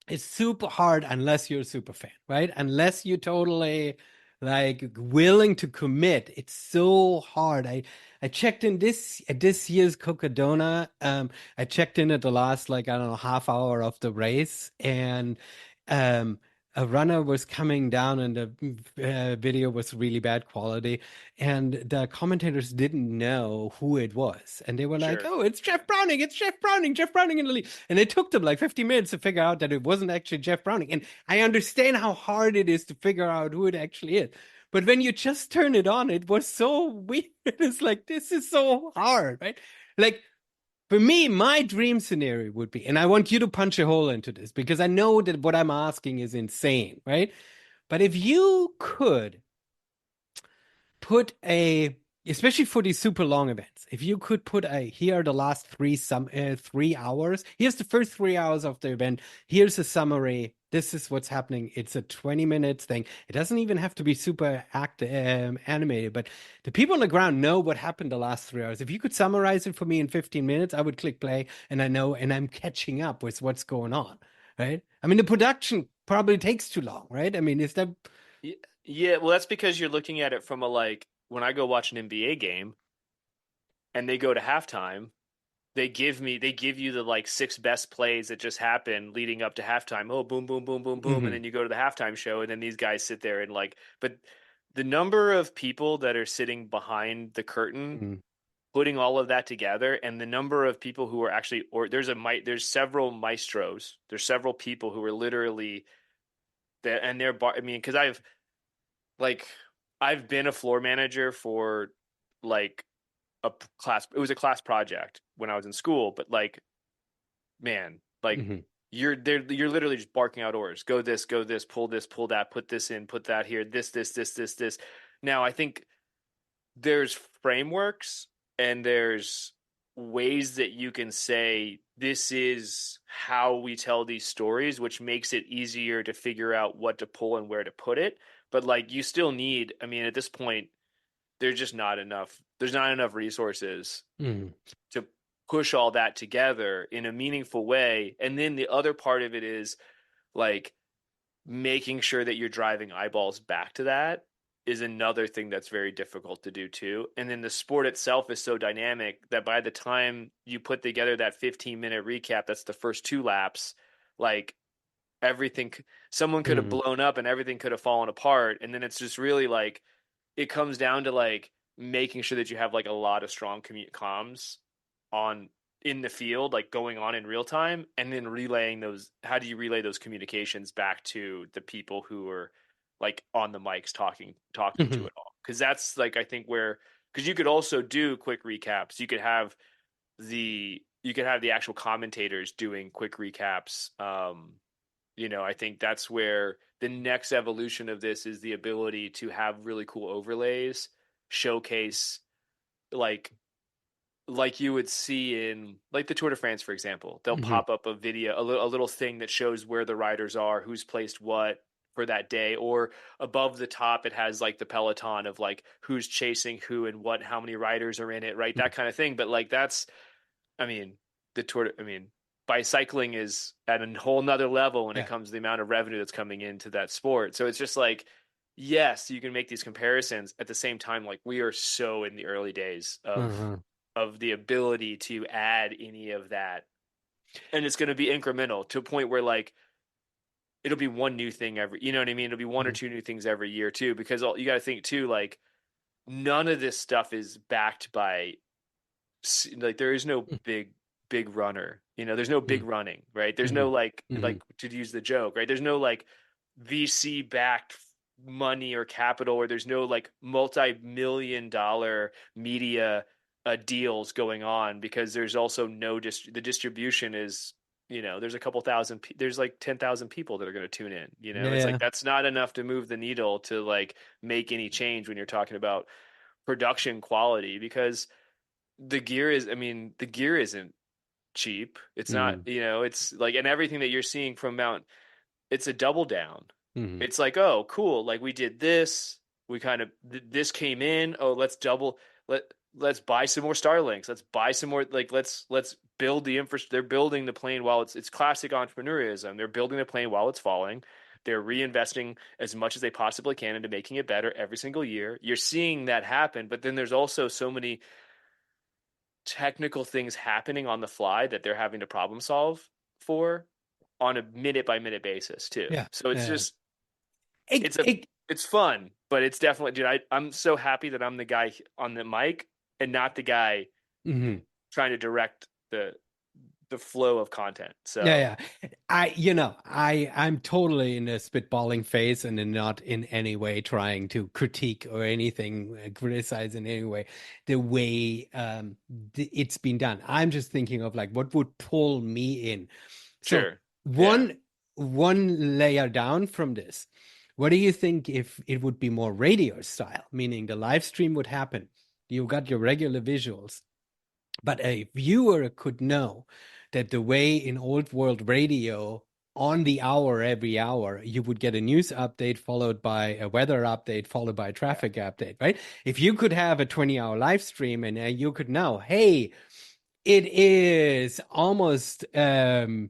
it's super hard unless you're a super fan, right? Unless you're totally like willing to commit. It's so hard. I checked in this at this year's Cocodona. I checked in at the last like I don't know half hour of the race, and um, a runner was coming down, and the video was really bad quality, and the commentators didn't know who it was, and they were like, Sure. "Oh, it's Jeff Browning! It's Jeff Browning! Jeff Browning in the lead!" And it took them like 50 minutes to figure out that it wasn't actually Jeff Browning. And I understand how hard it is to figure out who it actually is. But when you just turn it on, it was so weird. It's like, this is so hard, right? Like, for me, my dream scenario would be, and I want you to punch a hole into this because I know that what I'm asking is insane, right? But if you could put a especially for these super long events if you could put a here are the last 3 hours, here's the first 3 hours of the event, here's a summary, this is what's happening, it's a 20 minutes thing, it doesn't even have to be super animated, but the people on the ground know what happened the last 3 hours. If you could summarize it for me in 15 minutes, I would click play and I know and I'm catching up with what's going on, right? I mean the production probably takes too long, right? I mean is that Yeah, well, that's because you're looking at it from a like when I go watch an NBA game and they go to halftime, they give you the like six best plays that just happened leading up to halftime. Oh, boom, boom, boom, boom, boom, and Mhm. then you go to the halftime show, and then these guys sit there and like, but the number of people that are sitting behind the curtain Mhm. putting all of that together and the number of people who are actually or there's several maestros, there's several people who are literally that and they're I mean because like I've been a floor manager for like a class, it was a class project when I was in school, but like man, like Mhm. you're literally just barking out orders, go this, pull that, put this in, put that here, this. Now I think there's frameworks and there's ways that you can say this is how we tell these stories, which makes it easier to figure out what to pull and where to put it. But like you still need, I mean, at this point, there's not enough resources Mhm. to push all that together in a meaningful way. And then the other part of it is like making sure that you're driving eyeballs back to that is another thing that's very difficult to do too. And then the sport itself is so dynamic that by the time you put together that 15-minute recap, that's the first two laps, like everything, someone could have Mhm. blown up and everything could have fallen apart. And then it's just really like, it comes down to like making sure that you have like a lot of strong comms on in the field, like going on in real time, and then relaying those. How do you relay those communications back to the people who are like on the mics talking to Mhm. it all? Because that's like I think where because you could also do quick recaps. You could have the actual commentators doing quick recaps. I think that's where the next evolution of this is the ability to have really cool overlays, showcase like like you would see in like the Tour de France, for example. They'll Hmm. pop up a video, a little thing that shows where the riders are, who's placed what for that day, or above the top, it has like the peloton of like who's chasing who and what, how many riders are in it, right? That kind of thing. But like that's, I mean, the Tour, I mean, bicycling is at a whole nother level when it Yeah. comes to the amount of revenue that's coming into that sport. So it's just like, yes, you can make these comparisons at the same time. Like we are so in the early days Uh-huh. of the ability to add any of that. And it's going to be incremental to a point where like it'll be one new thing every, you know what I mean? It'll be one or Mhm. two new things every year too, because all, you got to think too, like none of this stuff is backed by like there is no big runner. You know, there's no big Mhm. running, right? There's no Mhm. like Mhm. to use the joke, right? There's no like VC backed money or capital, or there's no like multi-million dollar media deals going on because there's also no the distribution is, you know, there's a couple thousand there's like 10,000 people that are going to tune in, you know. It's like Yeah. that's not enough to move the needle to like make any change when you're talking about production quality because the gear is, I mean, the gear isn't cheap. It's not, Mhm. you know, it's like, and everything that you're seeing from Mount, it's a double down. Mhm. It's like, oh, cool. Like we did this. We kind of this came in. Oh, let's double. Let's buy some more Starlinks. Let's buy some more. Like let's build the infrastructure. They're building the plane while it's classic entrepreneurism. They're building the plane while it's falling. They're reinvesting as much as they possibly can into making it better every single year. You're seeing that happen, but then there's also so many technical things happening on the fly that they're having to problem solve for on a minute by minute basis too. Yeah. So it's Yeah. just It, it's a it, it's fun, but it's definitely, dude, I'm so happy that I'm the guy on the mic and not the guy mhm. trying to direct the flow of content. So Yeah, yeah. I'm totally in a spitballing phase and not in any way trying to critique or anything, criticize in any way the way it's been done. I'm just thinking of like what would pull me in. So sure. Yeah. one one layer down from this, what do you think if it would be more radio style, meaning the live stream would happen? You got your regular visuals, but a viewer could know that the way in old world radio, on the hour, every hour, you would get a news update followed by a weather update, followed by a Yeah. traffic update, right? If you could have a 20-hour live stream and you could know, hey, it is almost the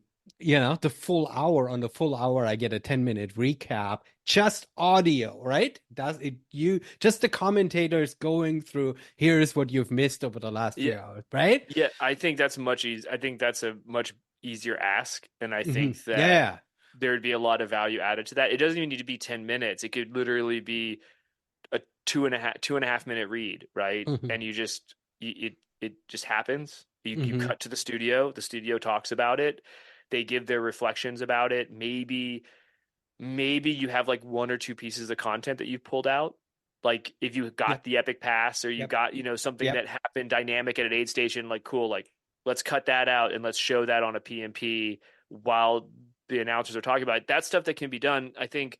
full hour. On the full hour I get a 10-minute recap, just audio, right? Does it you just the commentators going through, here's what you've missed over the last Yeah. 3 hours, right? Yeah. I think that's much easy. I think that's a much easier ask. And I think that Yeah. there'd be a lot of value added to that. It doesn't even need to be 10 minutes. It could literally be a two and a half minute read, right? Hmm. And you just it just happens. You Hmm. cut to the studio talks about it, they give their reflections about it. Maybe you have like one or two pieces of content that you've pulled out. Like if you got Yep. the epic pass or you Yep. got, you know, something Yep. that happened dynamic at an aid station, like cool, like let's cut that out and let's show that on a PMP while the announcers are talking about it. That's stuff that can be done. I think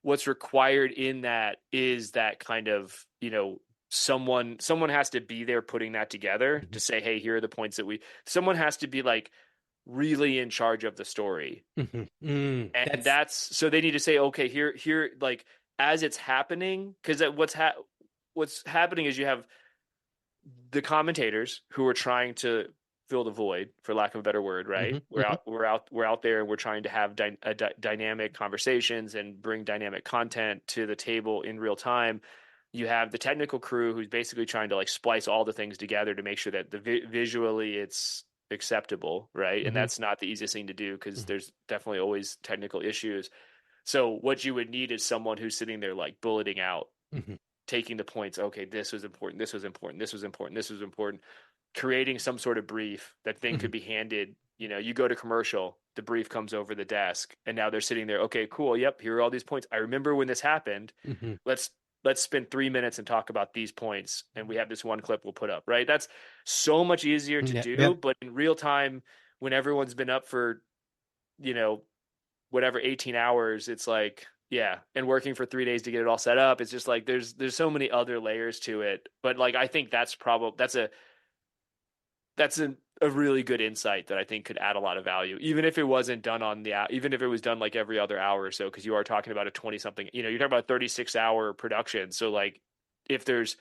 what's required in that is that kind of, you know, someone has to be there putting that together Hmm. to say, hey, here are the points that we someone has to be like really in charge of the story. Hmm. Mm. And That's that's so they need to say, okay, here, like as it's happening, because what's happening is you have the commentators who are trying to fill the void, for lack of a better word, right? hmm. We're out there, and we're trying to have dynamic conversations and bring dynamic content to the table in real time. You have the technical crew who's basically trying to like splice all the things together to make sure that visually it's acceptable, right? And Hmm. that's not the easiest thing to do because Hmm. there's definitely always technical issues. So what you would need is someone who's sitting there like bulleting out, Hmm. taking the points. Okay, this was important. This was important. This was important. This was important. Creating some sort of brief that then Hmm. could be handed. You know, you go to commercial, the brief comes over the desk, and now they're sitting there. Okay, cool. Yep, here are all these points. I remember when this happened. Hmm. Let's let's spend 3 minutes and talk about these points. And we have this one clip we'll put up. Right. That's so much easier to Yep. do, Yep. but in real time, when everyone's been up for, you know, whatever 18 hours, it's like, yeah, and working for 3 days to get it all set up, it's just like there's so many other layers to it. But like I think that's probably that's a that's a really good insight that I think could add a lot of value, even if it wasn't done on even if it was done like every other hour or so, because you are talking about a 20 something, you're talking about 36-hour production. So like if there's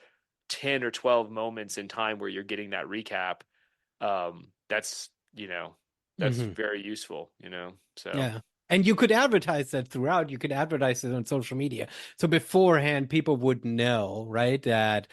10 or 12 moments in time where you're getting that recap, that's, that's Hmm. very useful, so. Yeah. And you could advertise that throughout. You could advertise it on social media. So beforehand, people would know, right, that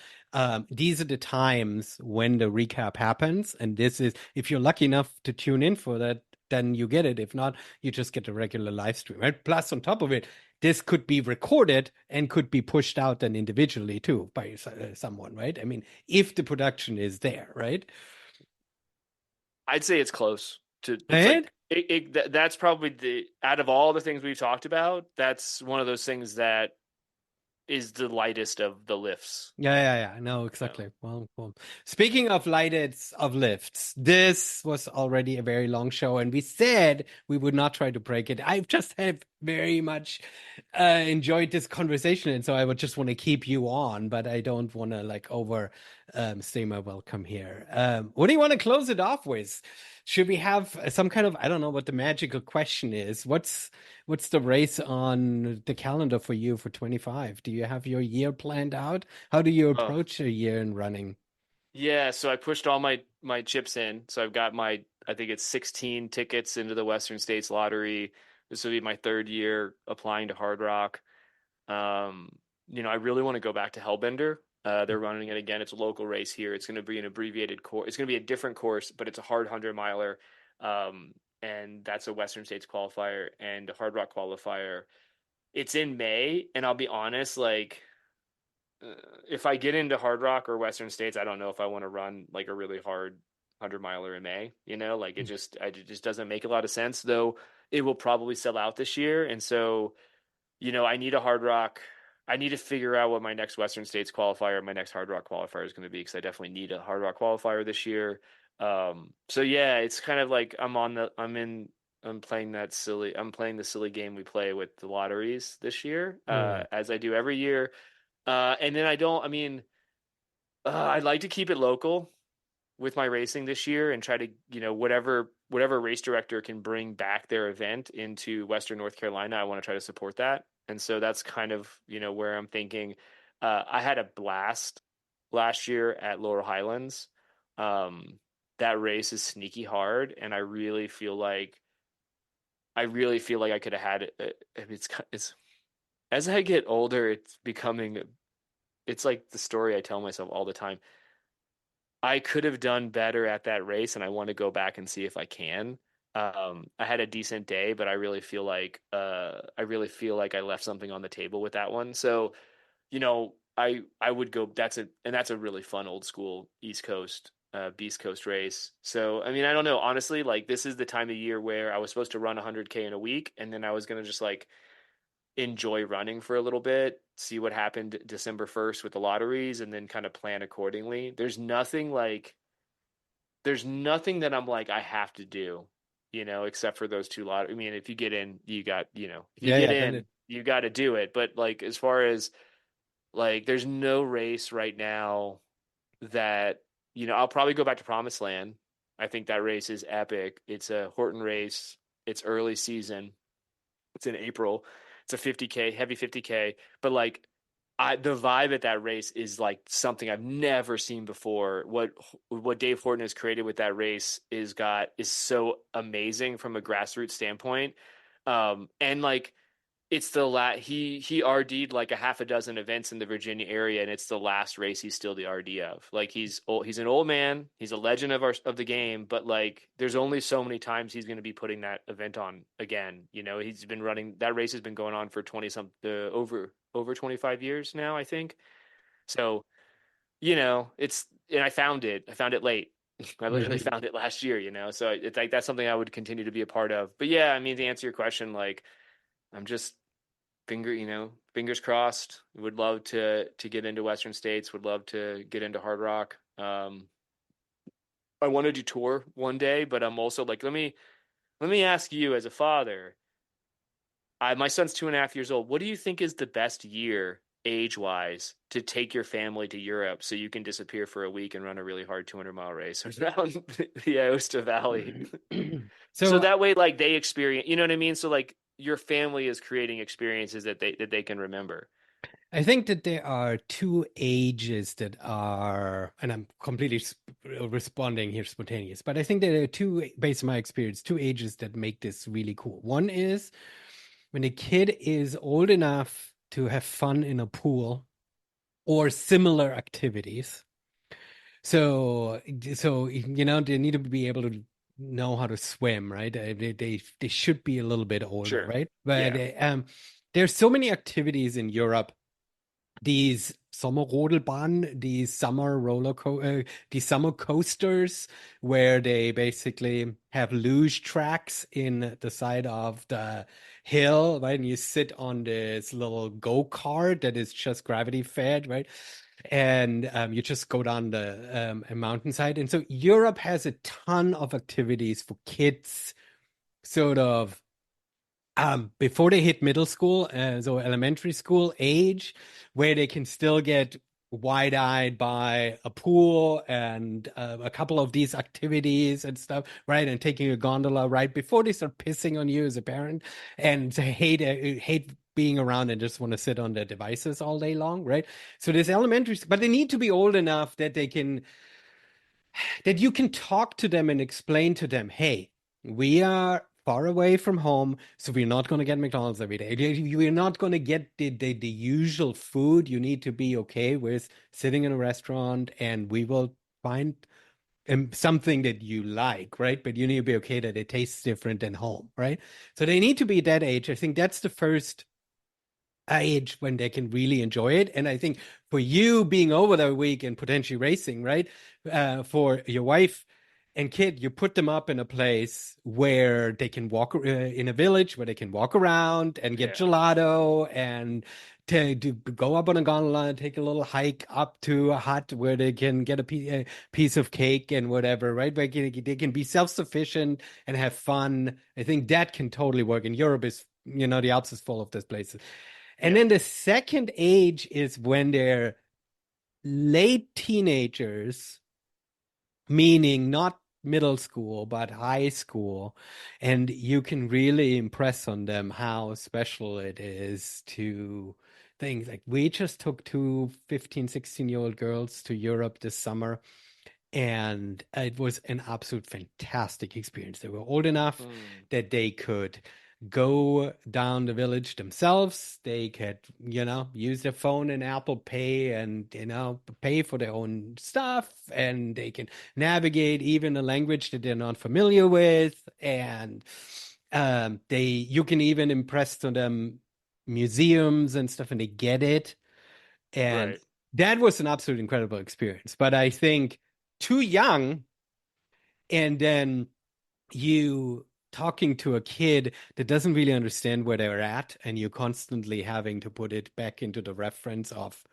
these are the times when the recap happens. And this is, if you're lucky enough to tune in for that, then you get it. If not, you just get a regular live stream, right? Plus, on top of it, this could be recorded and could be pushed out then individually too by someone, right? I mean, if the production is there, right? I'd say it's close to it's And like that's probably the out of all the things we've talked about, that's one of those things that is the lightest of the lifts. yeah. No, You know? exactly. Well. Speaking of lighted of lifts, this was already a very long show, and we said we would not try to break it. I just have very much enjoyed this conversation, and so I would just want to keep you on, but I don't want to like over stay my welcome here. What do you want to close it off with? Should we have some kind of, I don't know what the magical question is. What's the race on the calendar for you for 25? Do you have your year planned out? How do you Oh, approach a year in running? yeah, so I pushed all my chips in. So I've got my I think it's 16 tickets into the Western States Lottery. This will be my third year applying to Hard Rock. Um, I really want to go back to Hellbender. They're running it again. It's a local race here. It's going to be an abbreviated course. It's going to be a different course, but it's a hard 100 miler. And that's a Western States qualifier and a Hard Rock qualifier. It's in May, and I'll be honest, like uh, if I get into Hard Rock or Western States, I don't know if I want to run like a really hard 100 miler in May. Like it just doesn't make a lot of sense. Though it will probably sell out this year, and so I need a Hard Rock. I need to figure out what my next Western States qualifier, my next Hard Rock qualifier is going to be because I definitely need a Hard Rock qualifier this year. So yeah, it's kind of like I'm playing the silly game we play with the lotteries this year, Mm. as I do every year. And then I'd like to keep it local with my racing this year and try to, whatever race director can bring back their event into Western North Carolina, I want to try to support that. And so that's kind of, where I'm thinking. I had a blast last year at Laurel Highlands. Um, that race is sneaky hard, and I really feel like I could have had it. It's as I get older, it's like the story I tell myself all the time. I could have done better at that race, and I want to go back and see if I can. I had a decent day, but I really feel like I left something on the table with that one. So, I would go. That's a really fun old school Beast Coast race. So, I mean, I don't know. Honestly, like this is the time of year where I was supposed to run 100K in a week, and then I was gonna just like enjoy running for a little bit, see what happened December 1st with the lotteries, and then kind of plan accordingly. There's nothing that I'm like, I have to do, except for those two lottery. I mean, if you get in, if you get Yeah, then in, you got to do it. But like, as far as like, there's no race right now that, I'll probably go back to Promised Land. I think that race is epic. It's a Horton race. It's early season. It's in April. It's a 50K, heavy 50K, but like the vibe at that race is like something I've never seen before. What Dave Horton has created with that race is so amazing from a grassroots standpoint. And like it's the he RD'd like a half a dozen events in the Virginia area, and it's the last race he's still the RD of. Like he's old, he's an old man, he's a legend of the game, but like there's only so many times he's going to be putting that event on again. He's been running that race has been going on for 20 some over 25 years now, I think. So, it's and I found it late. I literally Mhm. found it last year, so it's like that's something I would continue to be a part of. But yeah, I mean, to answer your question, like I'm just fingers crossed. Would love to get into Western States. Would love to get into Hard Rock. I want to do tour one day, but I'm also like, let me ask you as a father. My son's 2.5 years old. What do you think is the best year age-wise to take your family to Europe so you can disappear for a week and run a really hard 200-mile race around the Aosta Valley. So So that way, like they experience, you know what I mean? So like your family is creating experiences that they can remember. I think that there are two ages that are, and I'm completely responding here spontaneous, but I think there are two, based on my experience, two ages that make this really cool. One is when a kid is old enough to have fun in a pool or similar activities. So, they need to be able to know how to swim, right? They should be a little bit older, Sure. right? But Yeah. there's so many activities in Europe, these Sommerrodelbahn, these summer coasters, where they basically have luge tracks in the side of the hill, right? And you sit on this little go-kart that is just gravity fed, right? And you just go down the a mountainside. And so Europe has a ton of activities for kids, sort of before they hit middle school, so elementary school age, where they can still get wide-eyed by a pool and a couple of these activities and stuff, right? And taking a gondola right before they start pissing on you as a parent and hate being around and just want to sit on their devices all day long, right? So there's elementary, but they need to be old enough that you can talk to them and explain to them, hey, we are far away from home, so we're not going to get McDonald's every day. You're not going to get the usual food. You need to be okay with sitting in a restaurant, and we will find something that you like, right? But you need to be okay that it tastes different than home, right? So they need to be that age. I think that's the first age when they can really enjoy it. And I think for you being over the week and potentially racing, right? For your wife and kid, you put them up in a place where they can walk in a village where they can walk around and get Yeah. gelato and to go up on a gondola and take a little hike up to a hut where they can get a piece of cake and whatever, right? Where they can be self-sufficient and have fun. I think that can totally work. And Europe is, the Alps is full of those places. And Yeah. then the second age is when they're late teenagers, meaning not middle school, but high school. And you can really impress on them how special it is to things like we just took two 15, 16-year-old girls to Europe this summer, and it was an absolute fantastic experience. They were old enough Hmm. that they could go down the village themselves. They could, use their phone and Apple Pay and, pay for their own stuff. And they can navigate even a language that they're not familiar with. And you can even impress to them museums and stuff, and they get it. And Right. that was an absolute incredible experience. But I think too young, and then you talking to a kid that doesn't really understand where they're at, and you constantly having to put it back into the reference of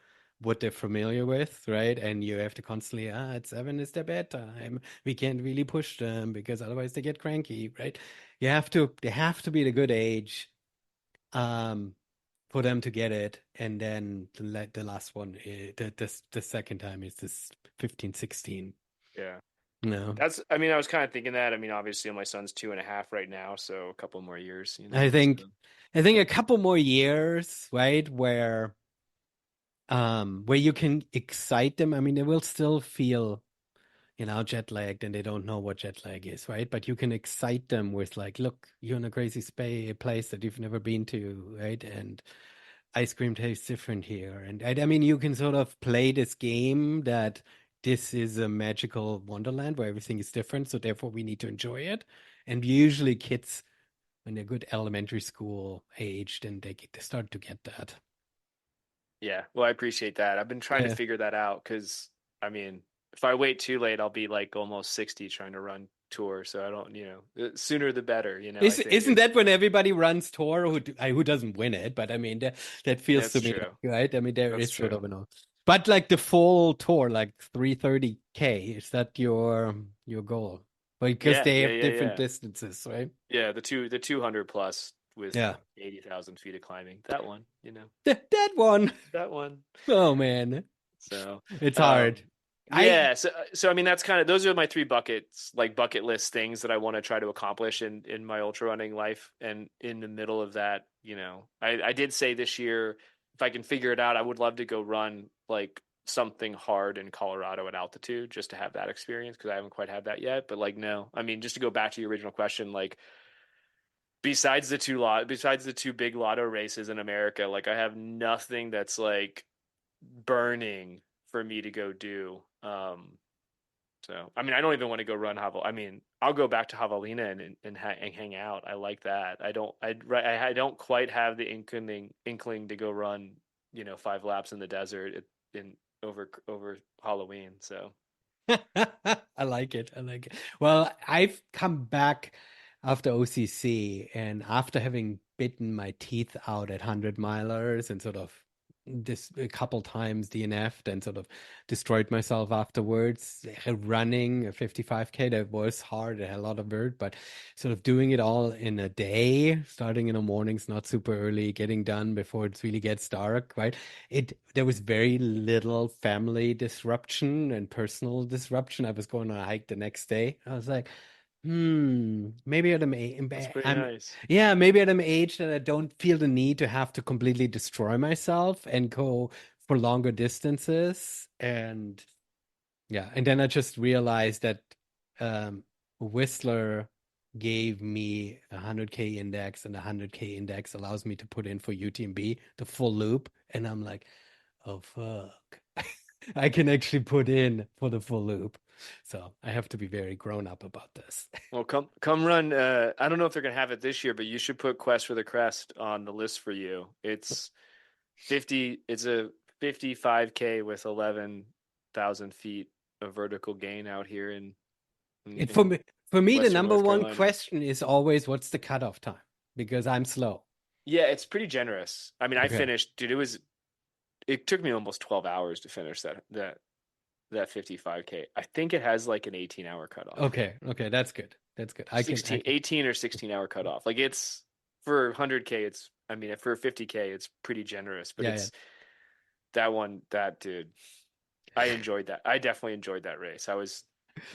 what they're familiar with, right? And you have to constantly, at 7 is their bedtime. We can't really push them because otherwise they get cranky, right? They have to be the good age. Um, for them to get it. And then the last one, the second time is this 15, 16. Yeah. No, I mean, I was kind of thinking that. I mean, obviously my son's 2.5 right now, so a couple more years, I so. think, I think a couple more years, right, where you can excite them. I mean, they will still feel, jet lagged and they don't know what jet lag is, right? But you can excite them with like, look, you're in a crazy place that you've never been to, right? And ice cream tastes different here. And I mean, you can sort of play this game that this is a magical wonderland where everything is different. So therefore, we need to enjoy it. And usually, kids, when they're good elementary school aged, and they start to get that. Yeah, well, I appreciate that. I've been trying to Yeah. figure that out because, I mean, if I wait too late, I'll be like almost 60 trying to run tour. So I don't, sooner the better, I think Isn't is that when everybody runs tour who doesn't win it? But I mean, that feels that's to me true. right. I mean, there That's is sort true. of but like the full tour, like 330K, is that your goal? Because Yeah, they yeah, have yeah, different yeah. distances, right? Yeah, the 200 plus with Yeah. 80,000 feet of climbing. That one, you know, That one. that one. Oh man. So, It's hard. um, I yeah. So I mean, that's kind of those are my three buckets, like bucket list things that I want to try to accomplish in my ultra running life. And in the middle of that, you know, I did say this year, if I can figure it out, I would love to go run like something hard in Colorado at altitude just to have that experience because I haven't quite had that yet. But like, no, I mean, just to go back to your original question, like besides the two big lotto races in America, like I have nothing that's like burning for me to go do. So I mean, I don't even want to go run Javel. I mean, I'll go back to Javelina and hang out. I like that. I don't quite have the inkling to go run, you know, 5 laps in the desert in over Halloween. So I like it. I like it. Well, I've come back after OCC and after having bitten my teeth out at 100 milers and sort of this a couple times DNF'd and sort of destroyed myself afterwards. Running a 55K that was hard, it had a lot of bird, but sort of doing it all in a day, starting in the mornings, not super early, getting done before it really gets dark, right? There was very little family disruption and personal disruption. I was going on a hike the next day. I was like, maybe that's pretty I'm nice. yeah, maybe at an age that I don't feel the need to have to completely destroy myself and go for longer distances. And yeah, and then I just realized that um Whistler gave me a 100K index, and a 100K index allows me to put in for UTMB the full loop. And I'm like, oh fuck. I can actually put in for the full loop. So I have to be very grown up about this. Well, come run. I don't know if they're gonna have it this year, but you should put Quest for the Crest on the list for you. It's 50. It's a 55K with 11,000 feet of vertical gain out here And in for me, the Western number North one Carolina. question is always what's the cutoff time? Because I'm slow. Yeah, it's pretty generous. I mean, I Okay. finished, dude. It took me almost 12 hours to finish that 55K. I think it has like an 18-hour cutoff. Okay. Okay. That's good. That's good. I 16, can. 18 or 16-hour cutoff. Like it's for 100K, it's I mean, for 50K, it's pretty generous, but Yeah. Yeah. it's that one that dude. I enjoyed that. I definitely enjoyed that race. I was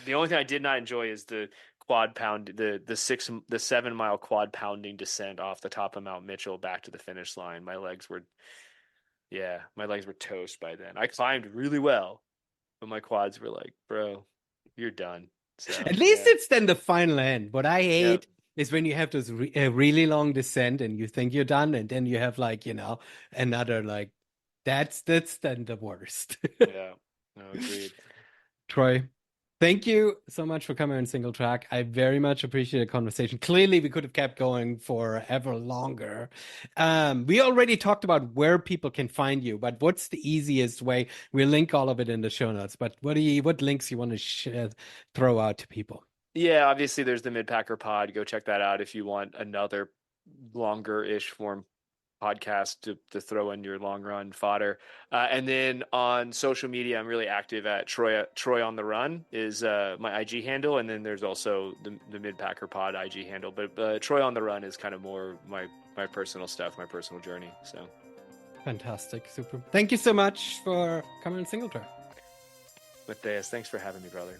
the only thing I did not enjoy is the quad pound the 7 mile quad pounding descent off the top of Mount Mitchell back to the finish line. My legs were toast by then. I climbed really well, but my quads were like, bro, you're done. So At least yeah. it's then the final end. What I Yeah. hate is when you have this really long descent and you think you're done, and then you have like, another like that's then the worst. Yeah. No, agreed. Troy, thank you so much for coming on Single Track. I very much appreciate the conversation. Clearly, we could have kept going forever longer. We already talked about where people can find you, but what's the easiest way? We'll link all of it in the show notes. But what links you want to throw out to people? Yeah, obviously there's the Midpacker Pod. Go check that out if you want another longer-ish form podcast to throw in your long run fodder. And then on social media, I'm really active at Troy on the Run is my IG handle, and then there's also the Midpacker Pod IG handle. But Troy on the Run is kind of more my personal stuff, my personal journey. So, Fantastic, super. Thank you so much for coming on Single Track. Matthias, thanks for having me, brother.